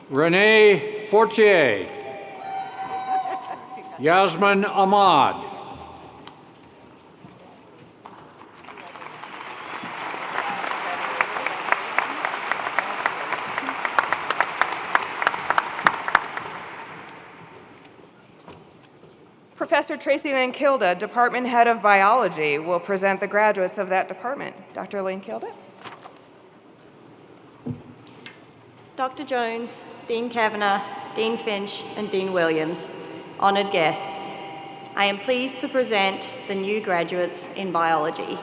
Renee Fortier, Yasmin Ahmad.
Professor Tracy Lankilda, Department Head of Biology, will present the graduates of that department. Dr. Lankilda?
Dr. Jones, Dean Kavanagh, Dean Finch, and Dean Williams, honoured guests, I am pleased to present the new graduates in biology.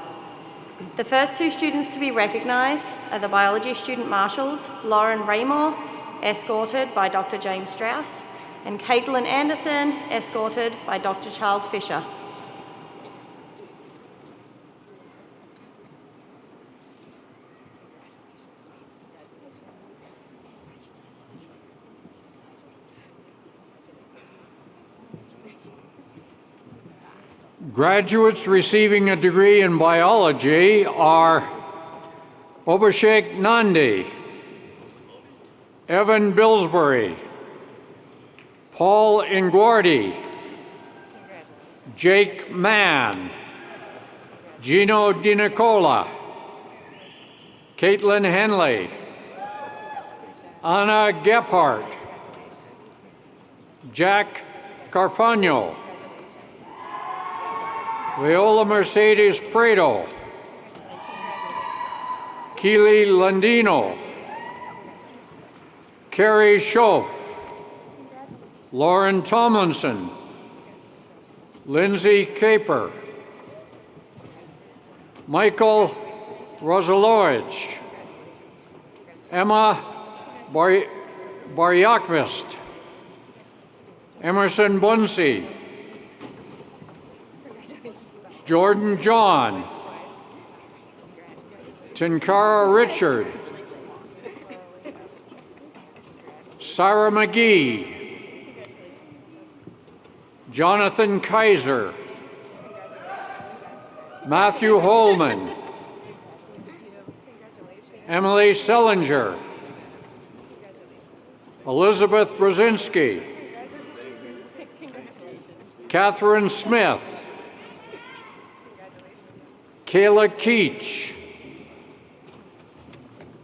The first two students to be recognised are the biology student marshals, Lauren Raymore, escorted by Dr. James Strauss, and Caitlin Anderson, escorted by Dr. Charles Fisher.
Graduates receiving a degree in biology are Abhishek Nandi, Evan Billsbury, Paul Inguardi, Jake Mann, Gino Di Nicola, Caitlin Henley, Anna Gephardt, Jack Carfagno, Viola Mercedes Prado, Keely Landino, Carrie Schoff, Lauren Tomlinson, Lindsay Caper, Michael Rosalowicz, Emma Baryakvist, Emerson Bunsey, Jordan John, Tinkara Richard, Sarah McGee, Jonathan Kaiser, Matthew Holman, Emily Sellinger, Elizabeth Brzezinski, Catherine Smith, Kayla Keach,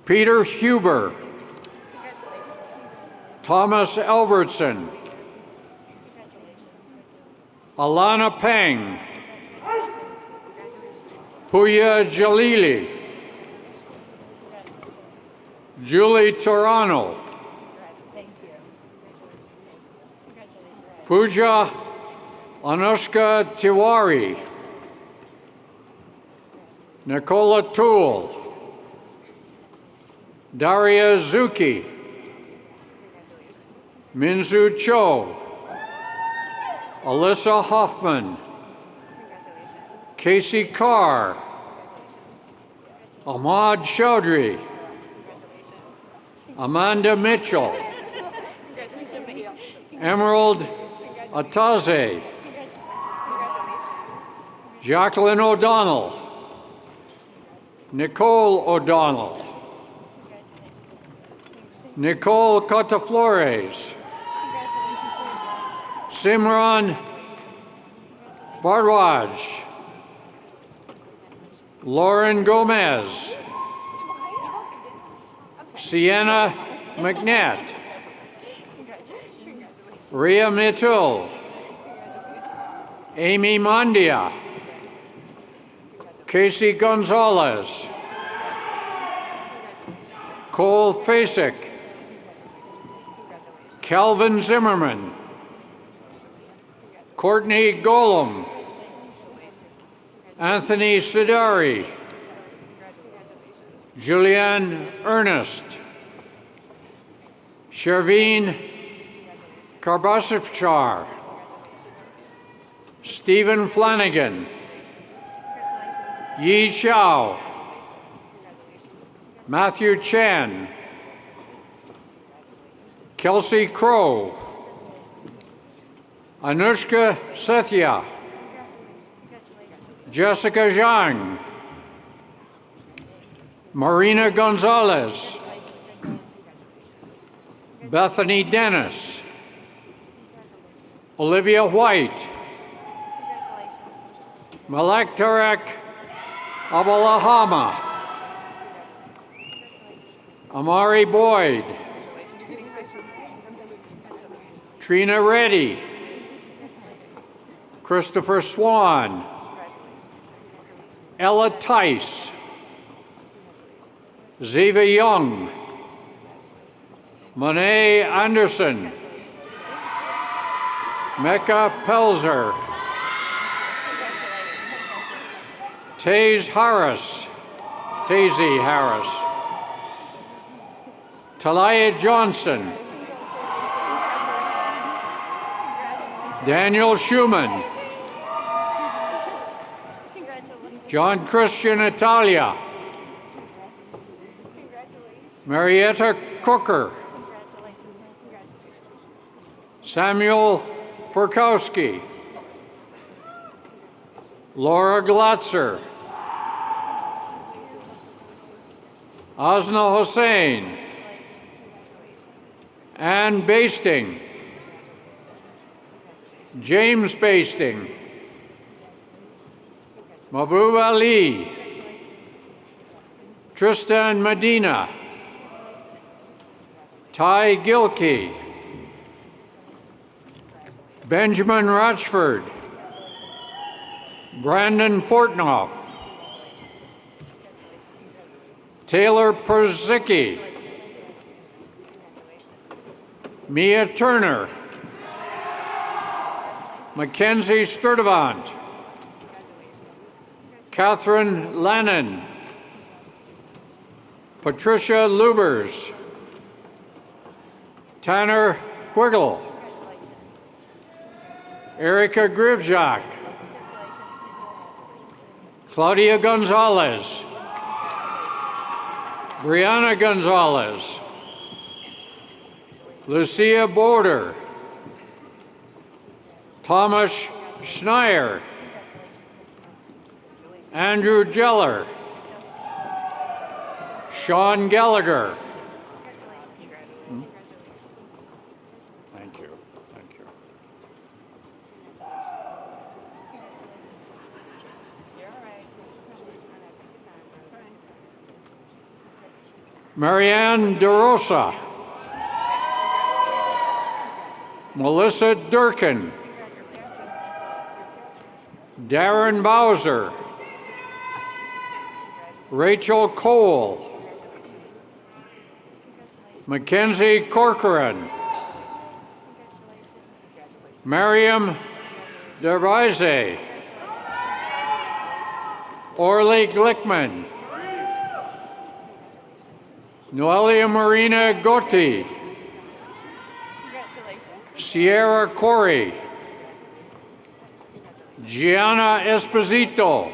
Peter Huber, Thomas Albertson, Alana Peng, Puya Jalili, Julie Torano, Pooja Anushka Tiwari, Nicola Toole, Daria Zuki, Minzu Cho, Alyssa Hoffman, Casey Carr, Ahmad Chaudhry, Amanda Mitchell, Emerald Ataze, Jacqueline O'Donnell, Nicole O'Donnell, Nicole Cotaflores, Simran Bardwaj, Lauren Gomez, Sienna McNatt, Ria Mitchell, Amy Mondia, Casey Gonzalez, Cole Fasek, Calvin Zimmerman, Courtney Golem, Anthony Sidari, Julianne Ernest, Sherveen Karbasifchar, Stephen Flanagan, Yi Xiao, Matthew Chan, Kelsey Crow, Anushka Sethia, Jessica Zhang, Marina Gonzalez, Bethany Dennis, Olivia White, Malek Tarek Abalahama, Amari Boyd, Trina Reddy, Christopher Swan, Ella Tice, Ziva Young, Monet Anderson, Mecca Pelzer, Taze Harris, Talia Johnson, Daniel Schumann, John Christian Italia, Marietta Cooker, Samuel Perkowski, Laura Glotzer, Asna Hossein, Ann Basting, James Basting, Mahbub Ali, Tristan Medina, Ty Gilkey, Benjamin Rochford, Brandon Portnoff, Taylor Perzicki, Mia Turner, Mackenzie Sturdivant, Catherine Lannon, Patricia Lubers, Tanner Quiggle, Erica Grivjak, Claudia Gonzalez, Brianna Gonzalez, Lucia Border, Thomas Schneier, Andrew Jeller, Sean Gallagher. Thank you. Thank you. Marianne DeRosa, Melissa Durkin, Darren Bowser, Rachel Cole, Mackenzie Corcoran, Mariam Dervize, Orly Glickman, Noelia Marina Gotti, Sierra Corey, Gianna Esposito,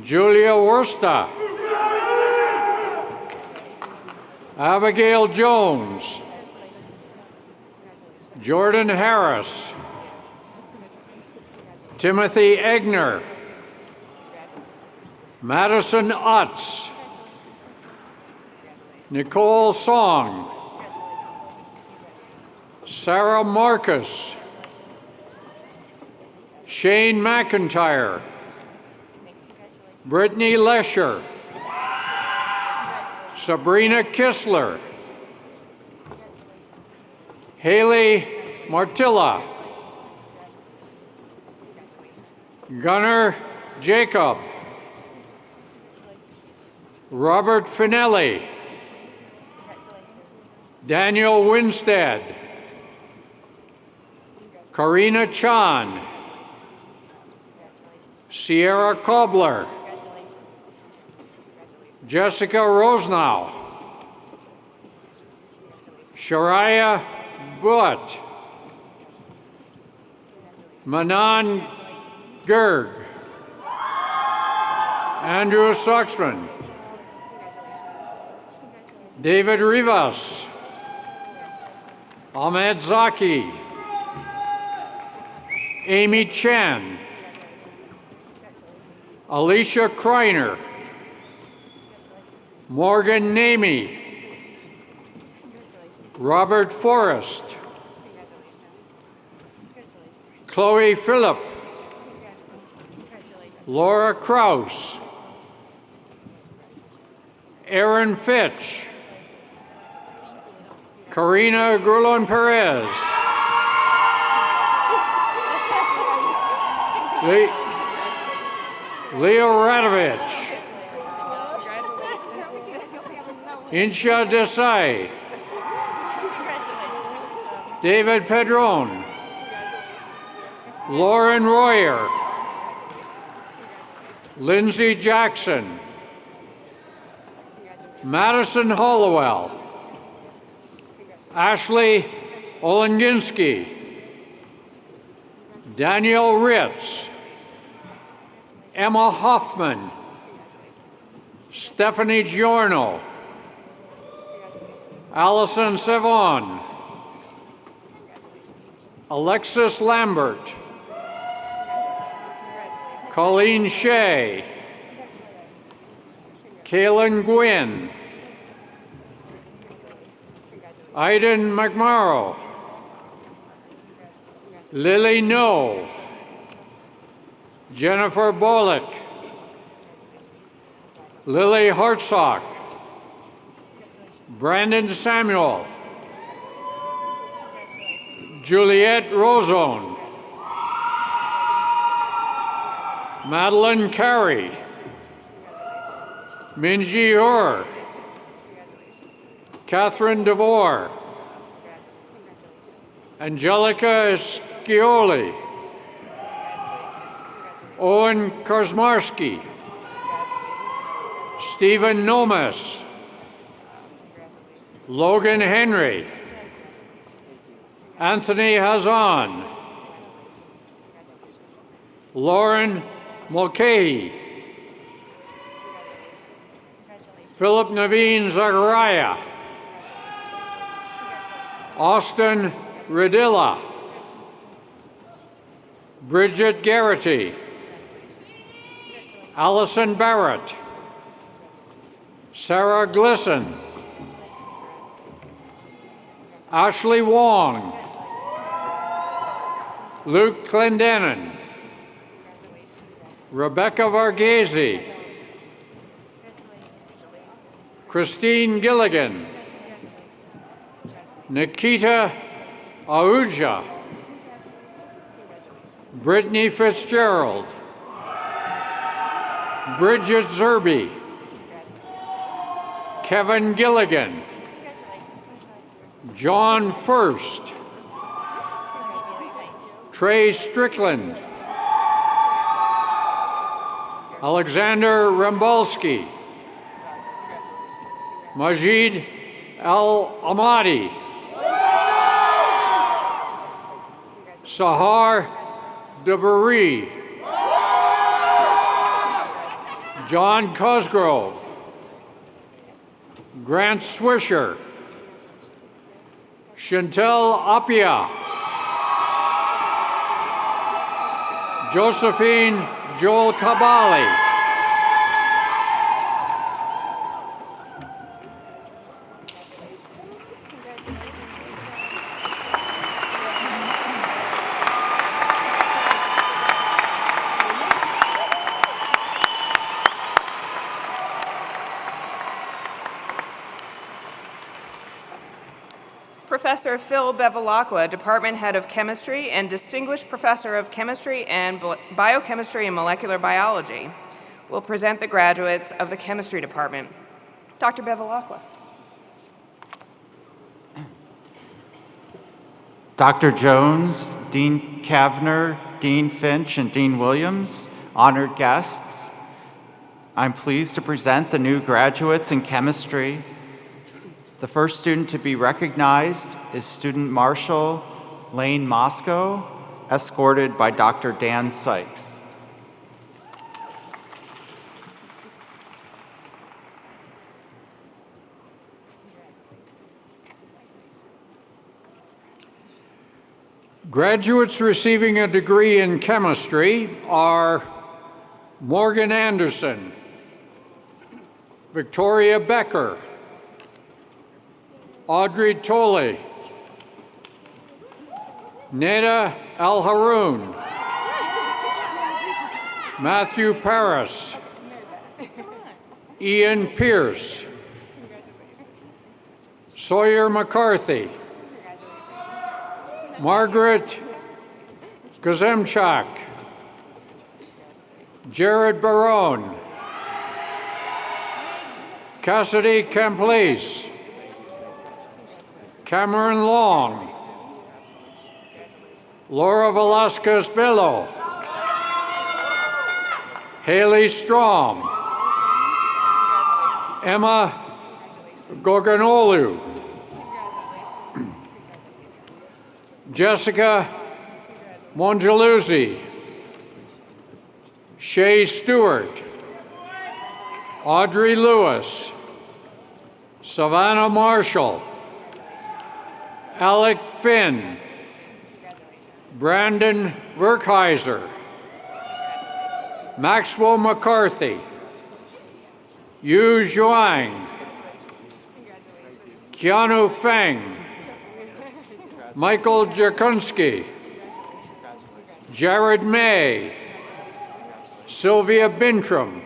Julia Worsta, Abigail Jones, Jordan Harris, Timothy Egner, Madison Utz, Nicole Song, Sarah Marcus, Shane McIntyre, Brittany Lesher, Sabrina Kistler, Haley Martilla, Gunnar Jacob, Robert Finelli, Daniel Winstead, Karina Chan, Sierra Kobler, Jessica Rosenow, Shariah Butt, Manan Gerg, Andrew Soxman, David Rivas, Ahmed Zaki, Amy Chan, Alicia Kreiner, Morgan Namey, Robert Forrest, Chloe Phillip, Laura Kraus, Aaron Fitch, Karina Gurlon Perez, Leo Radovich. Insha Desai. David Pedron. Lauren Royer. Lindsay Jackson. Madison Hollowell. Ashley Olenginski. Danielle Ritz. Emma Hoffman. Stephanie Giorno. Allison Savon. Alexis Lambert. Colleen Shea. Kaylin Gwynn. Aiden McMorrow. Lily No. Jennifer Bullock. Lily Hartsock. Brandon Samuel. Juliette Rozone. Madeline Carey. Minji Ur. Catherine DeVore. Angelica Scioli. Owen Karsmarski. Stephen Nomas. Logan Henry. Anthony Hazan. Lauren Mulcahy. Philip Naveen Zachariah. Austin Radilla. Bridget Garrity. Allison Barrett. Sarah Glisson. Ashley Wong. Luke Clendenin. Rebecca Varghese. Christine Gilligan. Nikita Ahuja. Brittany Fitzgerald. Bridget Zerby. Kevin Gilligan. John First. Trey Strickland. Alexander Rambalski. Majid Al-Amadi. Sahar Dabari. John Cosgrove. Grant Swisher. Chantel Apia. Josephine Joel Kabali.
Professor Phil Bevilacqua, Department Head of Chemistry and Distinguished Professor of Chemistry and Biochemistry and Molecular Biology, will present the graduates of the Chemistry Department. Dr. Bevilacqua.
Dr. Jones, Dean Kavner, Dean Finch, and Dean Williams, honored guests, I'm pleased to present the new graduates in chemistry. The first student to be recognized is student Marshall Lane Moscow, escorted by Dr. Dan Sykes.
Graduates receiving a degree in chemistry are Morgan Anderson, Victoria Becker, Audrey Tolley, Neda Al-Haroun, Matthew Paris, Ian Pierce, Sawyer McCarthy, Margaret Gazemchak, Jared Barone, Cassidy Camplis, Cameron Long, Laura Velasquez Bello, Haley Strom, Emma Gorgonolu, Jessica Mongeluzzi, Shay Stewart, Audrey Lewis, Savannah Marshall, Alec Finn, Brandon Verkheiser, Maxwell McCarthy, Yu Zhuang, Keanu Feng, Michael Jakunski, Jared May, Sylvia Bintram,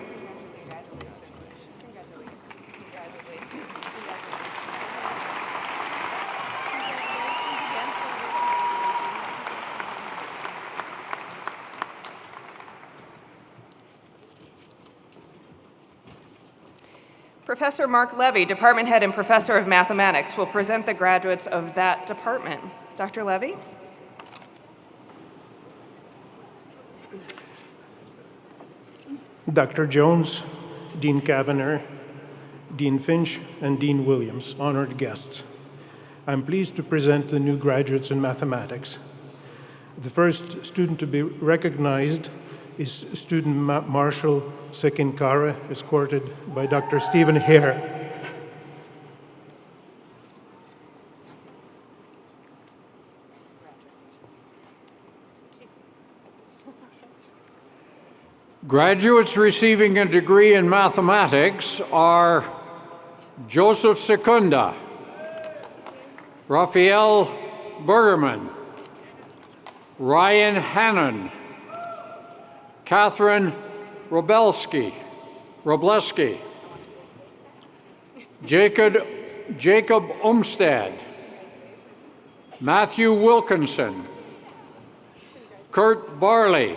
Professor Mark Levy, Department Head and Professor of Mathematics, will present the graduates of that department. Dr. Levy?
Dr. Jones, Dean Kavanagh, Dean Finch, and Dean Williams, honored guests. I'm pleased to present the new graduates in mathematics. The first student to be recognized is student Marshall Sekinkara, escorted by Dr. Stephen Hare.
Graduates receiving a degree in mathematics are Joseph Secunda, Raphael Bergerman, Ryan Hannon, Catherine Robleski, Jacob Umstead, Matthew Wilkinson, Kurt Barley,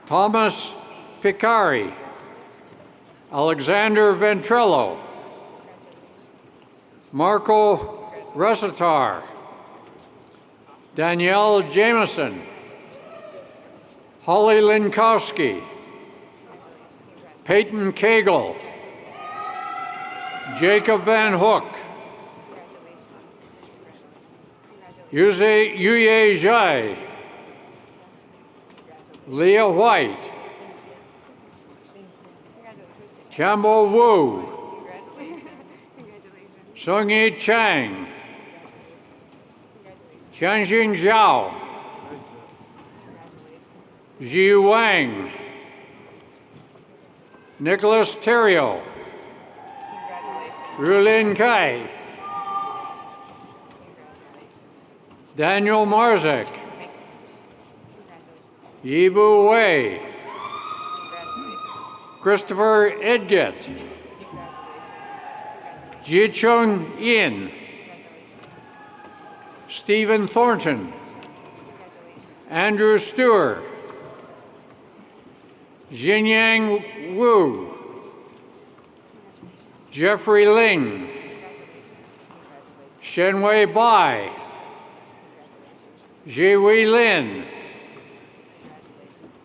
Thomas Picari, Alexander Ventrello, Marco Resitar, Danielle Jameson, Holly Linkowski, Peyton Cagle, Jacob Van Hook, Yuye Zhai, Leah White, Chambo Wu, Sungyi Chang, Qianxing Zhao, Ji Wang, Nicholas Terrio, Rulin Kai, Daniel Marzek, Yibu Wei, Christopher Edgett, Jichung Yin, Stephen Thornton, Andrew Stewart, Jinyang Wu, Jeffrey Ling, Shenwei Bai, Jiwei Lin,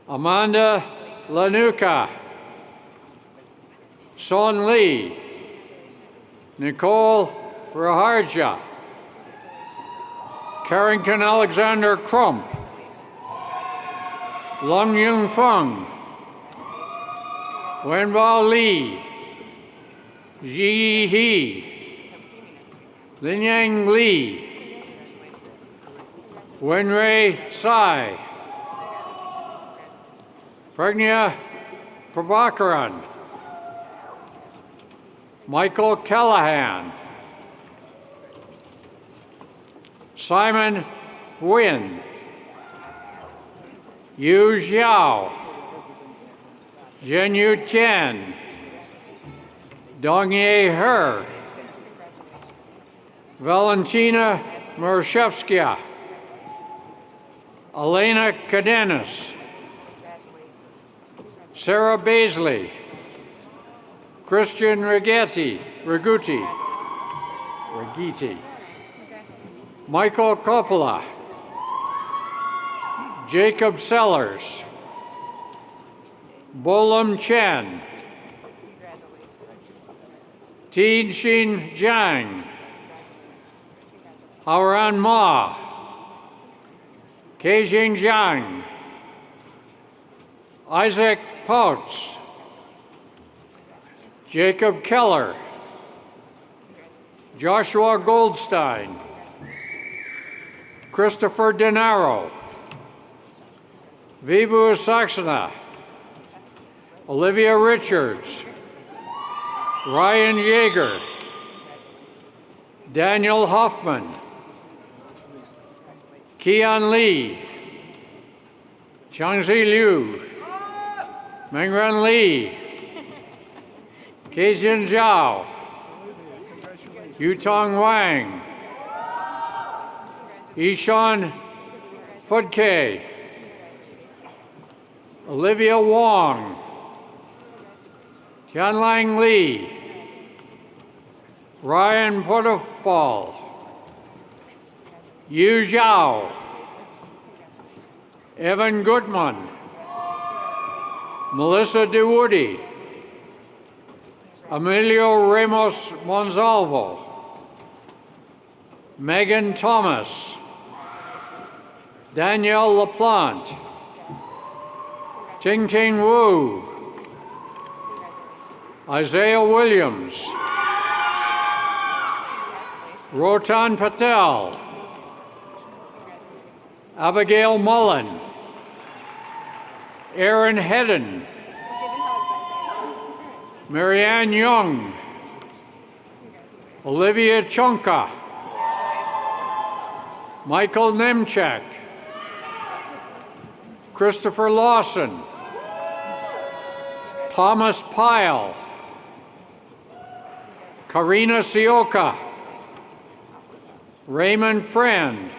Amanda Lanuka, Son Lee, Nicole Raharja, Carrington Alexander Crump, Lung Yung Feng, Wenbao Li, Ji He, Linyang Li, Wenrei Sai, Pragnya Prabhakaran, Michael Callahan, Simon Nguyen, Yu Xiao, Zhenyu Chen, Dongye He, Valentina Mershevskia, Elena Kadenis, Sarah Baisley, Christian Righetti, Michael Coppola, Jacob Sellers, Bolam Chen, Tien Xin Jiang, Haoran Ma, Keijing Jiang, Isaac Pouts, Jacob Keller, Joshua Goldstein, Christopher Denaro, Vibhu Saxena, Olivia Richards, Ryan Yeager, Daniel Hoffman, Kian Lee, Changzi Liu, Mengren Li, Keijin Zhao, Yutong Wang, Ishan Fudke, Olivia Wong, Tianlang Li, Ryan Porterfall, Yu Zhao, Evan Gutman, Melissa DeWoody, Emilio Ramos Monsalvo, Megan Thomas, Danielle LaPlante, Ting Ting Wu, Isaiah Williams, Rotan Patel, Abigail Mullen, Aaron Hedden, Marianne Young, Olivia Chonka, Michael Nemchak, Christopher Lawson, Thomas Pyle, Karina Sioka, Raymond Friend,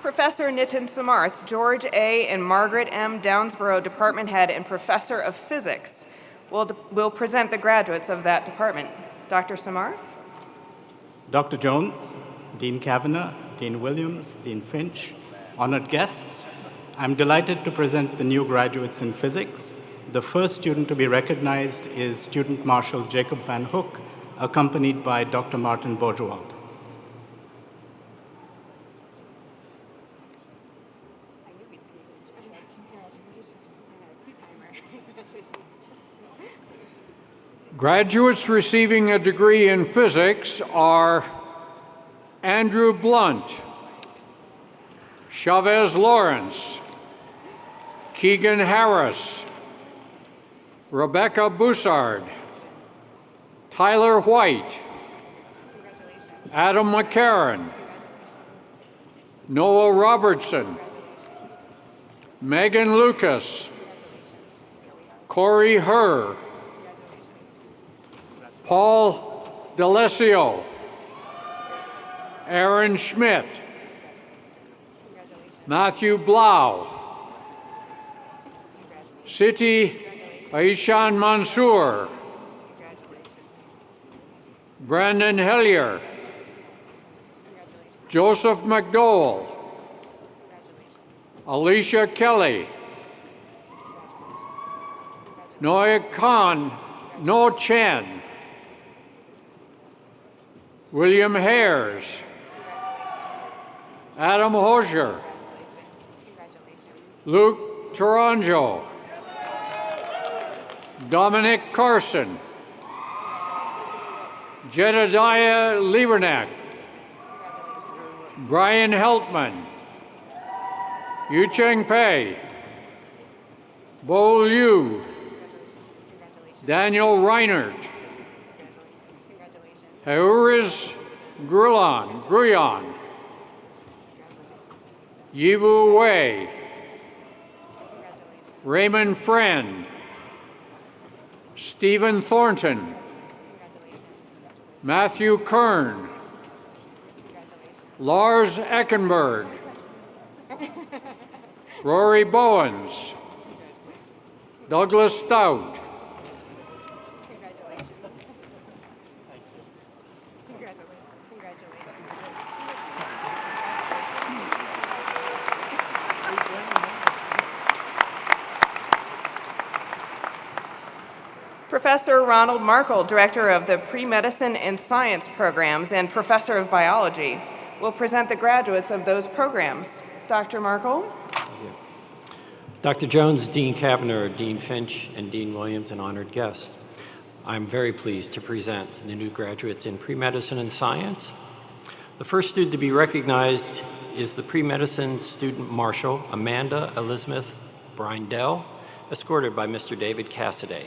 Professor Nitin Samarth, George A. and Margaret M. Downsborough Department Head and Professor of Physics, will present the graduates of that department. Dr. Samarth?
Dr. Jones, Dean Kavanagh, Dean Williams, Dean Finch, honored guests, I'm delighted to present the new graduates in physics. The first student to be recognized is Student Marshal Jacob Van Hook, accompanied by Dr. Martin Bojewald.
Graduates receiving a degree in physics are Andrew Blunt, Chavez Lawrence, Keegan Harris, Rebecca Bussard, Tyler White, Adam McCarron, Noah Robertson, Megan Lucas, Corey Herr, Paul D'Alessio, Aaron Schmidt, Matthew Blau, Siti Aishan Mansour, Brandon Hellier, Joseph McDowell, Alicia Kelly, Noah Khan, No Chen, William Hares, Adam Hosier, Luke Taranjo, Dominic Carson, Jedediah Liebernack, Brian Heltman, Yu Cheng Pei, Bo Liu, Daniel Reinert, Hauriz Gruyan, Yiwu Wei, Raymond Friend, Stephen Thornton, Matthew Kern, Lars Eckenberg, Rory Bowens, Douglas Stout,
Professor Ronald Markle, Director of the Pre-Medicine and Science Programs and Professor of Biology, will present the graduates of those programs. Dr. Markle?
Dr. Jones, Dean Kavner, Dean Finch, and Dean Williams, and honored guests. I'm very pleased to present the new graduates in pre-medicine and science. The first student to be recognized is the pre-medicine student marshal, Amanda Elizabeth Brindell, escorted by Mr. David Cassidy.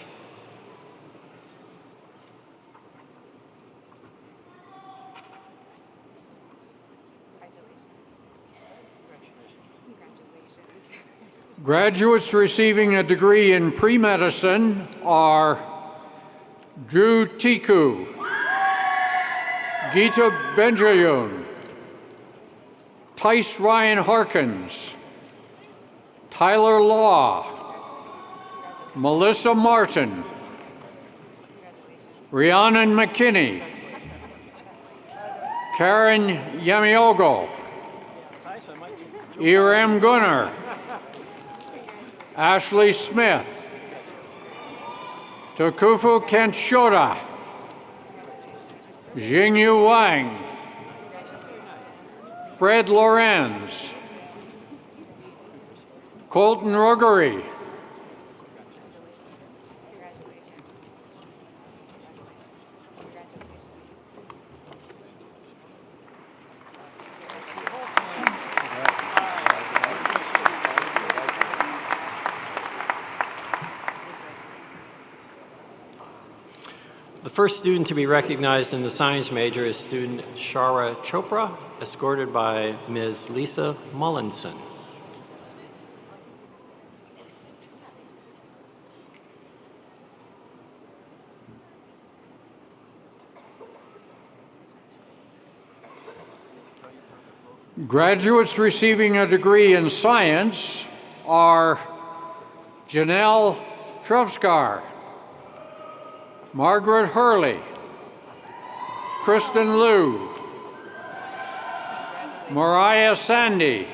Graduates receiving a degree in pre-medicine are Drew Tiku, Gita Benjayun, Tice Ryan Harkins, Tyler Law, Melissa Martin, Rhiannon McKinney, Karen Yamiogo, Iram Gunnar, Ashley Smith, Takufu Kenshoda, Jingyu Wang, Fred Lorenz, Colton Ruggery,
The first student to be recognized in the science major is student Shara Chopra, escorted by Ms. Lisa Mullinson.
Graduates receiving a degree in science are Janelle Trevskar, Margaret Hurley, Kristen Liu, Mariah Sandy,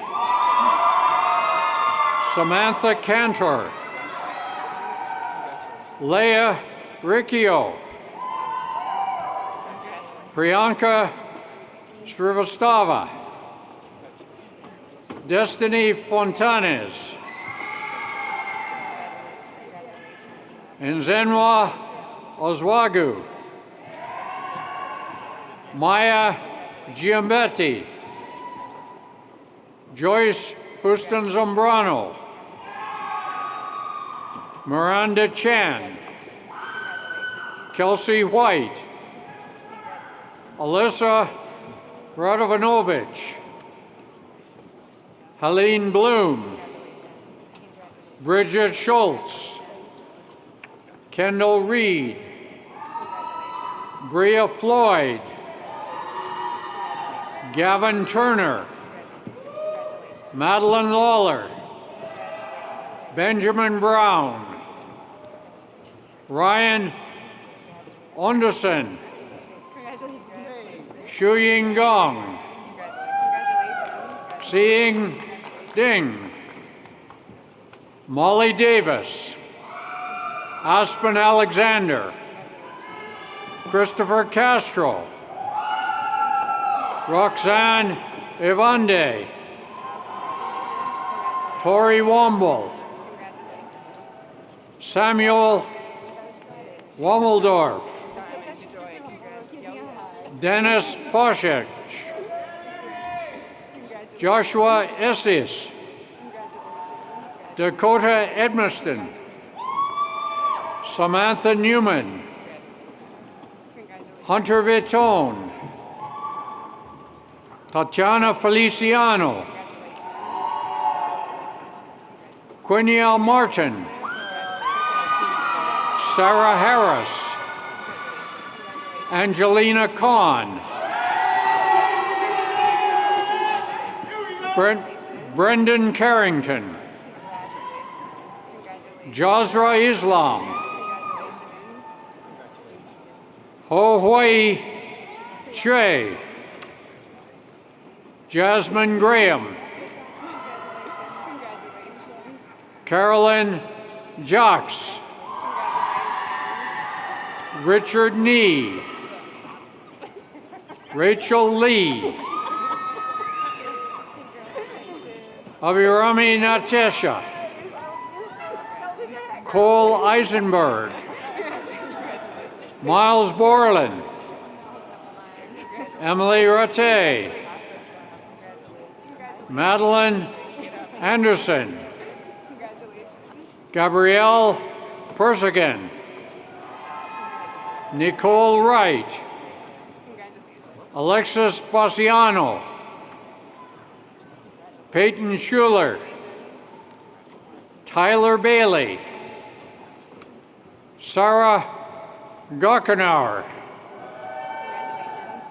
Samantha Cantor, Leah Riccio, Priyanka Srivastava, Destiny Fontanes, Nzenwa Oswagu, Maya Giambetti, Joyce Houston Zombrano, Miranda Chan, Kelsey White, Alyssa Radovanovich, Helene Bloom, Bridget Schultz, Kendall Reed, Bria Floyd, Gavin Turner, Madeline Lawler, Benjamin Brown, Ryan Anderson, Shuying Gong, Seeing Ding, Molly Davis, Aspen Alexander, Christopher Castro, Roxanne Evande, Tori Womble, Samuel Wommeldorf, Dennis Poshek, Joshua Essis, Dakota Edmiston, Samantha Newman, Hunter Vitone, Tatiana Feliciano, Quiniel Martin, Sarah Harris, Angelina Kahn, Brendan Carrington, Jazra Islam, Ho Hui Che, Jasmine Graham, Carolyn Jocks, Richard Nee, Rachel Lee, Abhirami Natasha, Cole Eisenberg, Miles Borland, Emily Ratte, Madeline Anderson, Gabrielle Persigan, Nicole Wright, Alexis Bassiano, Peyton Schuler, Tyler Bailey, Sarah Gockenauer,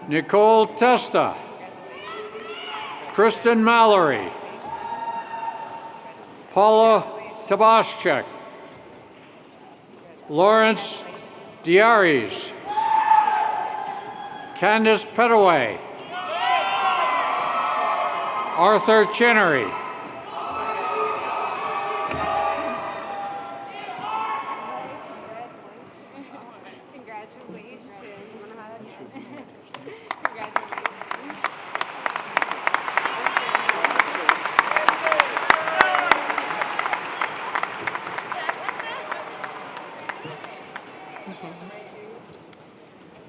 Nicole Testa, Kristen Mallory, Paula Tabaschek, Lawrence Diaries, Candace Petaway, Arthur Chenery,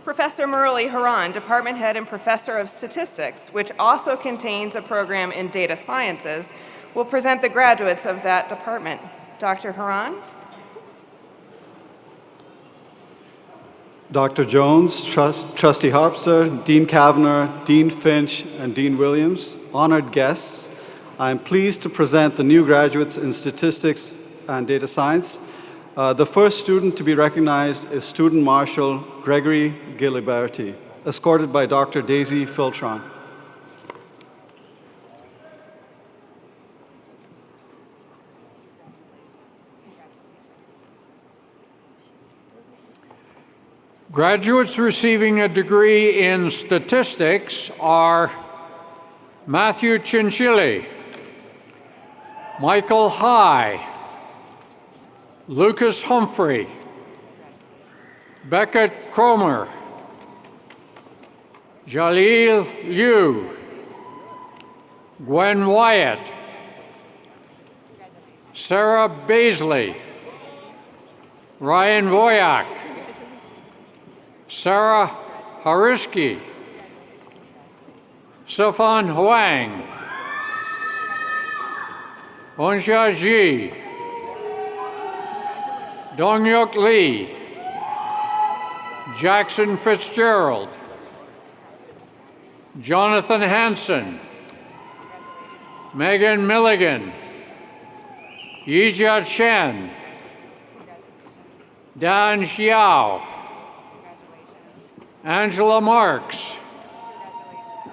Professor Murali Haran, Department Head and Professor of Statistics, which also contains a program in data sciences, will present the graduates of that department. Dr. Haran?
Dr. Jones, Trustee Harpster, Dean Kavanagh, Dean Finch, and Dean Williams, honored guests, I am pleased to present the new graduates in Statistics and Data Science. The first student to be recognized is Student Marshal Gregory Giliberti, escorted by Dr. Daisy Filtron.
Graduates receiving a degree in statistics are Matthew Chinchilli, Michael High, Lucas Humphrey, Beckett Cromer, Jalil Liu, Gwen Wyatt, Sarah Baisley, Ryan Voyak, Sarah Hariski, Sifan Huang, Onsha Ji, Dongyuk Lee, Jackson Fitzgerald, Jonathan Hansen, Megan Milligan, Yijia Chen, Dan Xiao, Angela Marks,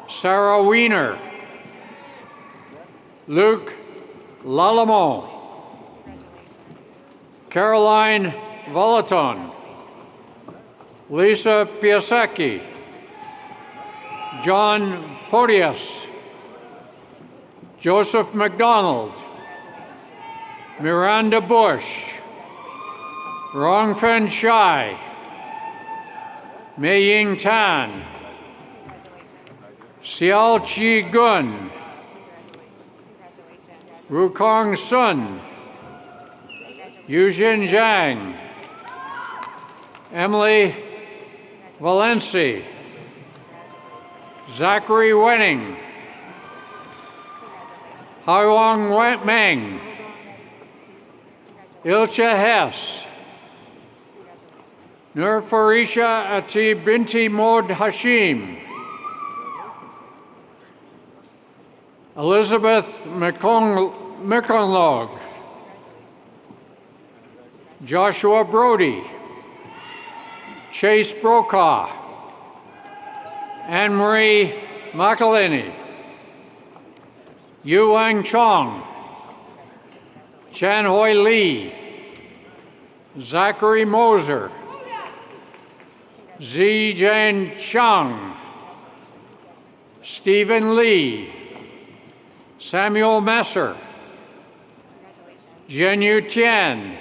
Sarah Wiener, Luke Lallemont, Caroline Volaton, Lisa Piasecki, John Podius, Joseph McDonald, Miranda Bush, Rongfen Shai, Mei Ying Tan, Xiao Chi Gun, Rukong Sun, Yujin Zhang, Emily Valenci, Zachary Wenning, Haiwang Meng, Ilcha Hess, Nur Farisha Ati Binti Mod Hashim, Elizabeth McConlog, Joshua Brody, Chase Brokaw, Anne-Marie Makalini, Yu Wang Chong, Chan Hoi Lee, Zachary Moser, Zijian Chung, Stephen Lee, Samuel Messer, Jianyu Tian,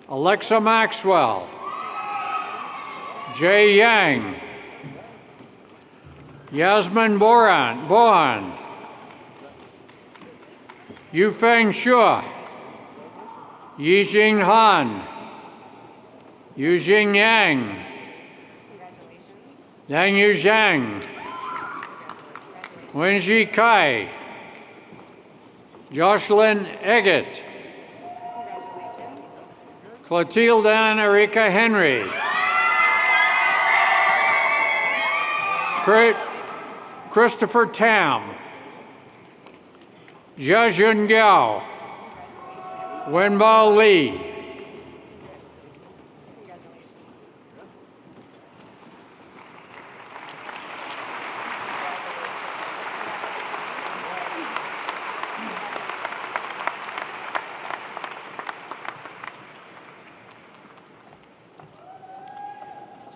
Alexa Maxwell, Jay Yang, Yasmin Bohan, Yufeng Xue, Yijing Han, Yujing Yang, Yang Zhang, Wenji Kai, Jocelyn Eggett, Clotilde Ann Erika Henry, Christopher Tam, Jiajun Gao, Wenbao Li.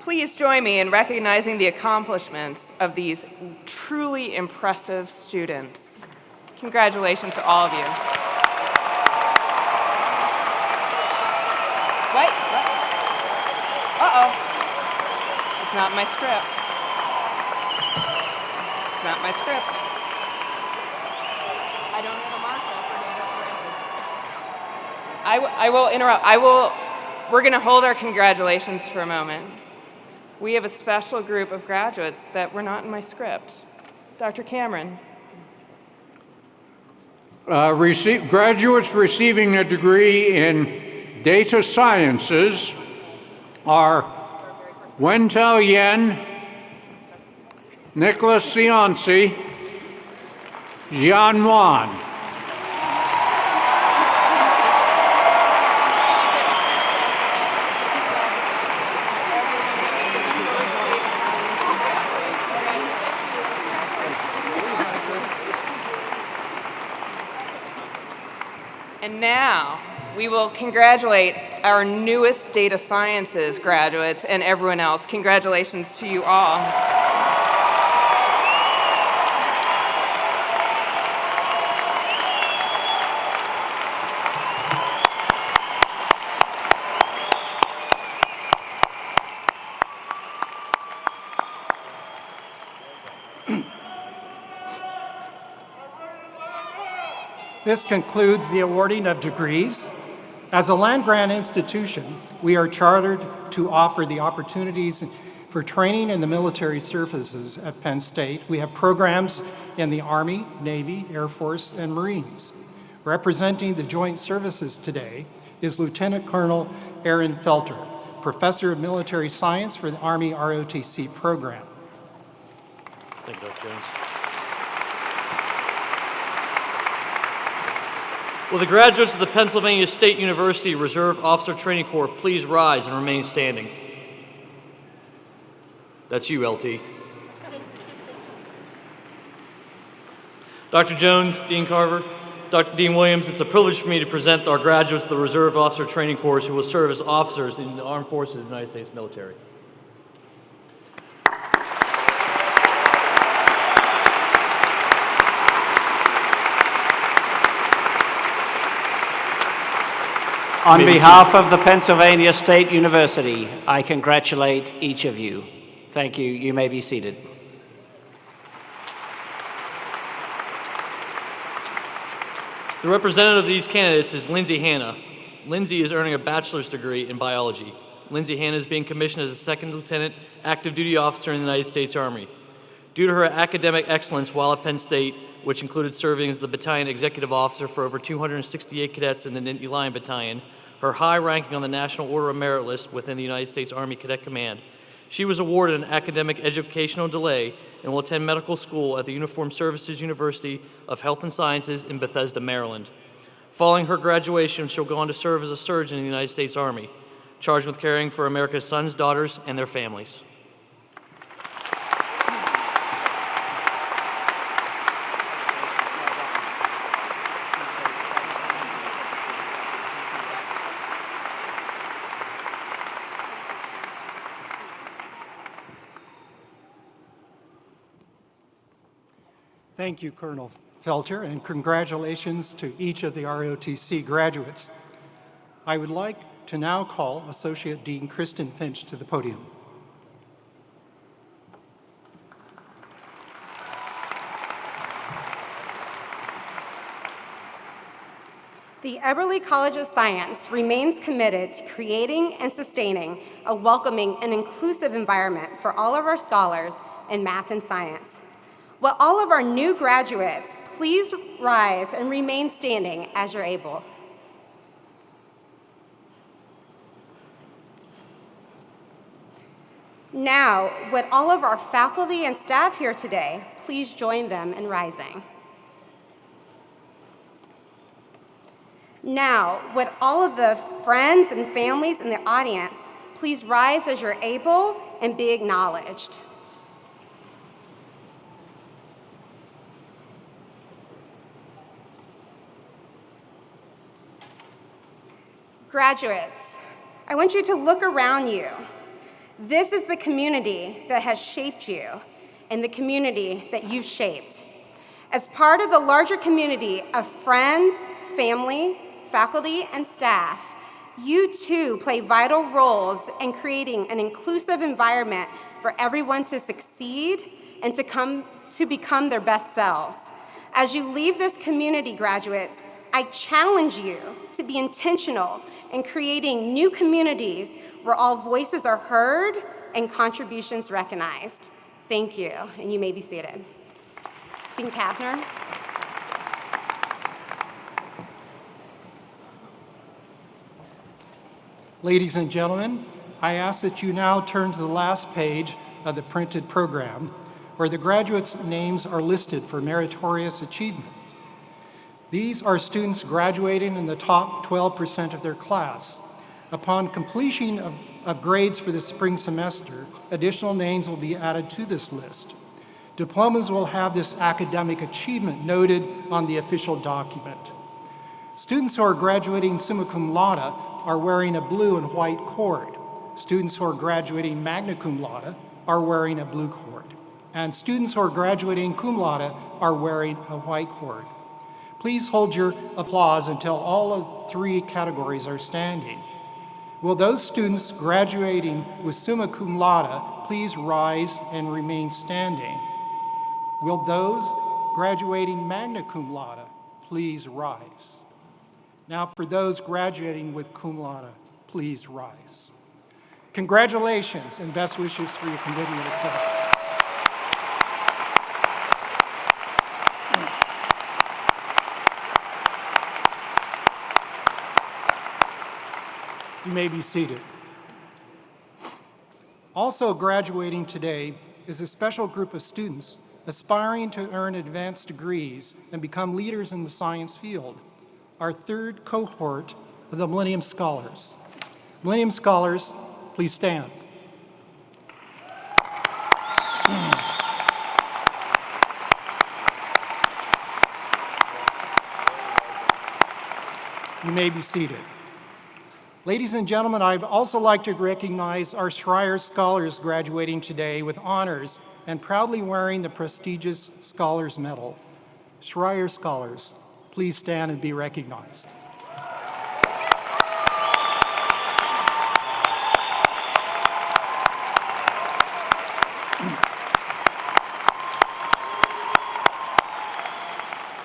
Please join me in recognizing the accomplishments of these truly impressive students. Congratulations to all of you. Wait, what? Uh-oh. It's not my script. It's not my script. I don't have a marker for data. I will interrupt. We're going to hold our congratulations for a moment. We have a special group of graduates that were not in my script. Dr. Cameron.
Graduates receiving a degree in data sciences are Wentao Yen, Nicholas Sionci, Jian Wan.
And now we will congratulate our newest data sciences graduates and everyone else. Congratulations to you all.
This concludes the awarding of degrees. As a land-grant institution, we are chartered to offer the opportunities for training in the military services at Penn State. We have programs in the Army, Navy, Air Force, and Marines. Representing the Joint Services today is Lieutenant Colonel Aaron Felter, Professor of Military Science for the Army ROTC program.
Thank you, Dr. Jones. Will the graduates of the Pennsylvania State University Reserve Officer Training Corps please rise and remain standing? That's you, LT. Dr. Jones, Dean Carver, Dr. Dean Williams, it's a privilege for me to present our graduates of the Reserve Officer Training Corps who will serve as officers in the Armed Forces of the United States military.
On behalf of the Pennsylvania State University, I congratulate each of you. Thank you. You may be seated.
The representative of these candidates is Lindsay Hanna. Lindsay is earning a bachelor's degree in biology. Lindsay Hanna is being commissioned as a second lieutenant active duty officer in the United States Army. Due to her academic excellence while at Penn State, which included serving as the battalion executive officer for over 268 cadets in the Nittany Lion Battalion, her high ranking on the National Order of Merit list within the United States Army Cadet Command, she was awarded an academic educational delay and will attend medical school at the Uniformed Services University of Health and Sciences in Bethesda, Maryland. Following her graduation, she'll go on to serve as a surgeon in the United States Army, charged with caring for America's sons, daughters, and their families.
Thank you, Colonel Felter, and congratulations to each of the ROTC graduates. I would like to now call Associate Dean Kristen Finch to the podium.
The Eberly College of Science remains committed to creating and sustaining a welcoming and inclusive environment for all of our scholars in math and science. Will all of our new graduates please rise and remain standing as you're able? Now, would all of our faculty and staff here today please join them in rising? Now, would all of the friends and families in the audience please rise as you're able and be acknowledged? Graduates, I want you to look around you. This is the community that has shaped you and the community that you've shaped. As part of the larger community of friends, family, faculty, and staff, you too play vital roles in creating an inclusive environment for everyone to succeed and to become their best selves. As you leave this community, graduates, I challenge you to be intentional in creating new communities where all voices are heard and contributions recognized. Thank you, and you may be seated. Dean Kavner.
Ladies and gentlemen, I ask that you now turn to the last page of the printed program, where the graduates' names are listed for meritorious achievement. These are students graduating in the top 12% of their class. Upon completion of grades for the spring semester, additional names will be added to this list. Diplomas will have this academic achievement noted on the official document. Students who are graduating summa cum laude are wearing a blue and white cord. Students who are graduating magna cum laude are wearing a blue cord. And students who are graduating cum laude are wearing a white cord. Please hold your applause until all of three categories are standing. Will those students graduating with summa cum laude please rise and remain standing? Will those graduating magna cum laude please rise? Now for those graduating with cum laude, please rise. Congratulations and best wishes for your continued success. You may be seated. Also graduating today is a special group of students aspiring to earn advanced degrees and become leaders in the science field, our third cohort of the Millennium Scholars. Millennium Scholars, please stand. You may be seated. Ladies and gentlemen, I'd also like to recognize our Schreier Scholars graduating today with honors and proudly wearing the prestigious Scholars Medal. Schreier Scholars, please stand and be recognized.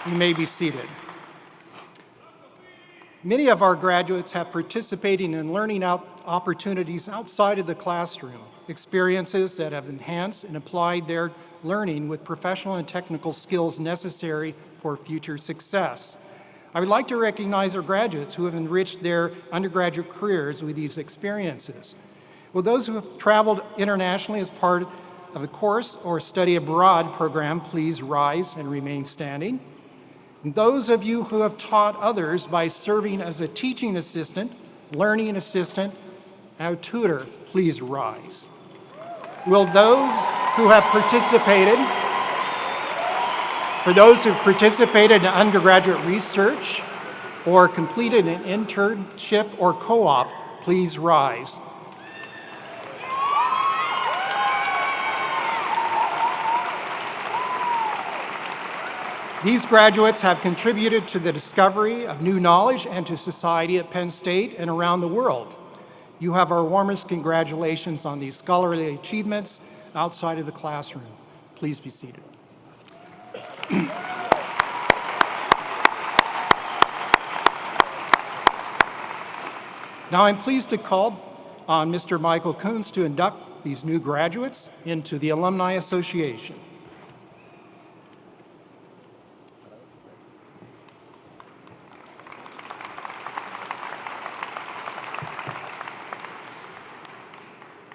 You may be seated. Many of our graduates have participated in learning opportunities outside of the classroom, experiences that have enhanced and applied their learning with professional and technical skills necessary for future success. I would like to recognize our graduates who have enriched their undergraduate careers with these experiences. Will those who have traveled internationally as part of a course or study abroad program please rise and remain standing? And those of you who have taught others by serving as a teaching assistant, learning assistant, and tutor, please rise. Will those who have participated, for those who have participated in undergraduate research or completed an internship or co-op, please rise. These graduates have contributed to the discovery of new knowledge and to society at Penn State and around the world. You have our warmest congratulations on these scholarly achievements outside of the classroom. Please be seated. Now I'm pleased to call on Mr. Michael Coons to induct these new graduates into the Alumni Association.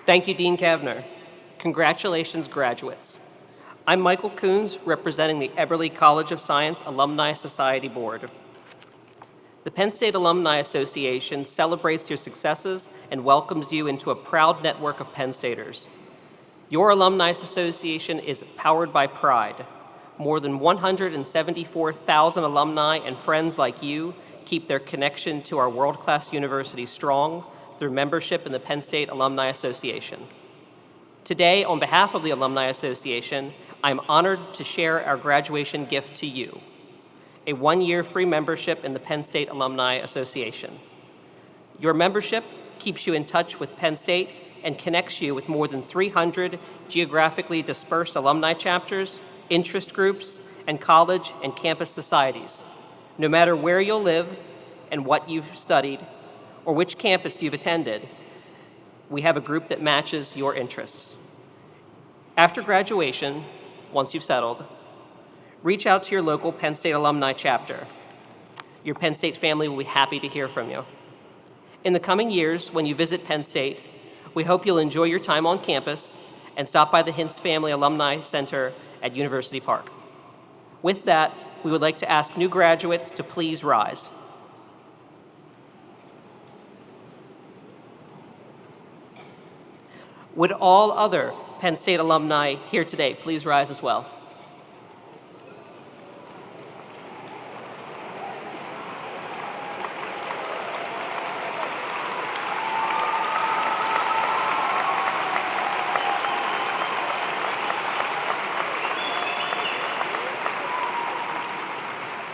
Thank you, Dean Kavner. Congratulations, graduates. I'm Michael Coons, representing the Eberly College of Science Alumni Society Board. The Penn State Alumni Association celebrates your successes and welcomes you into a proud network of Penn Staters. Your Alumni Association is powered by pride. More than 174,000 alumni and friends like you keep their connection to our world-class university strong through membership in the Penn State Alumni Association. Today, on behalf of the Alumni Association, I'm honored to share our graduation gift to you, a one-year free membership in the Penn State Alumni Association. Your membership keeps you in touch with Penn State and connects you with more than 300 geographically dispersed alumni chapters, interest groups, and college and campus societies. No matter where you'll live and what you've studied, or which campus you've attended, we have a group that matches your interests. After graduation, once you've settled, reach out to your local Penn State alumni chapter. Your Penn State family will be happy to hear from you. In the coming years, when you visit Penn State, we hope you'll enjoy your time on campus and stop by the Hintz Family Alumni Center at University Park. With that, we would like to ask new graduates to please rise. Would all other Penn State alumni here today please rise as well?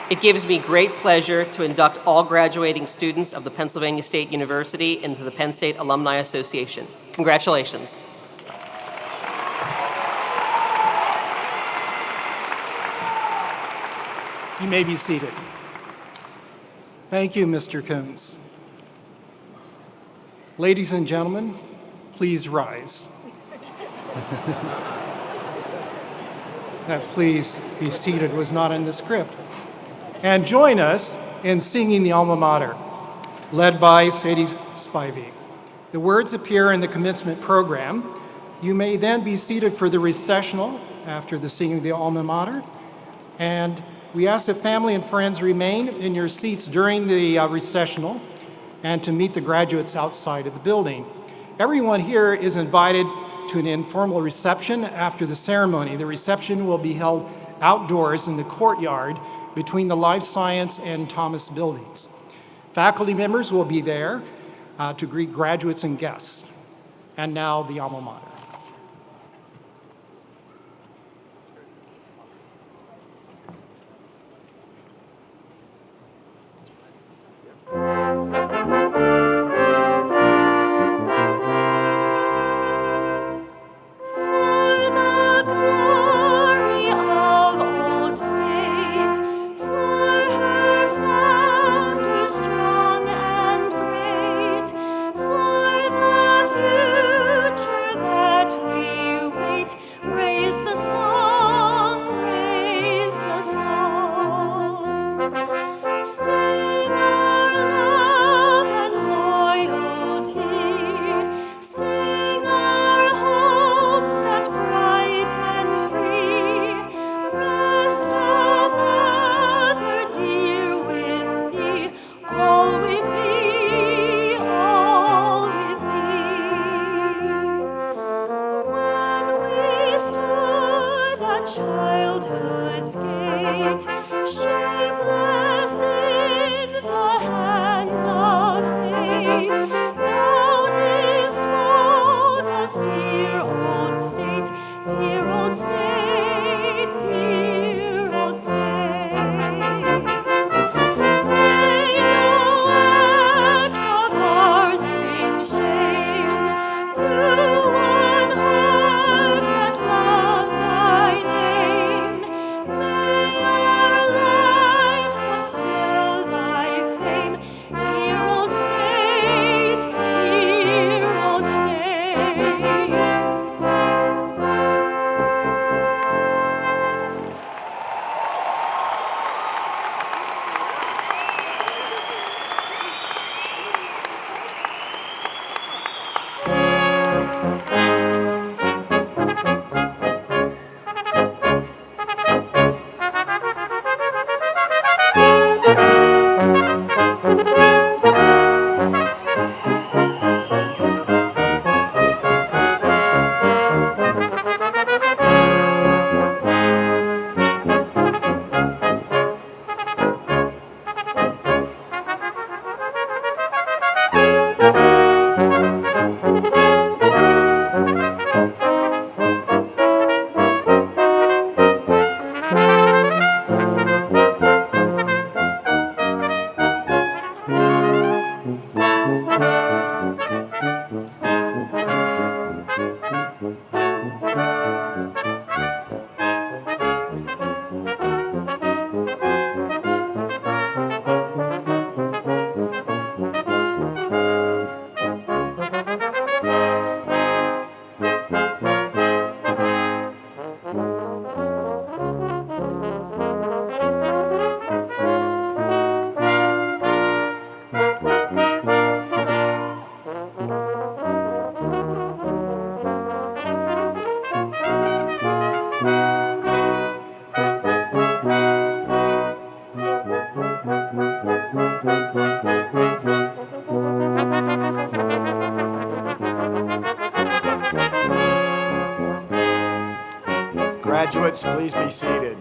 It gives me great pleasure to induct all graduating students of the Pennsylvania State University into the Penn State Alumni Association. Congratulations.
You may be seated. Thank you, Mr. Coons. Ladies and gentlemen, please rise. That please be seated was not in the script. And join us in singing the Alma Mater, led by Sadie Spivey. The words appear in the commencement program. You may then be seated for the recessional after the singing of the Alma Mater. And we ask that family and friends remain in your seats during the recessional and to meet the graduates outside of the building. Everyone here is invited to an informal reception after the ceremony. The reception will be held outdoors in the courtyard between the Life Science and Thomas buildings. Faculty members will be there to greet graduates and guests. And now the Alma Mater.
For the future that
Graduates, please be seated.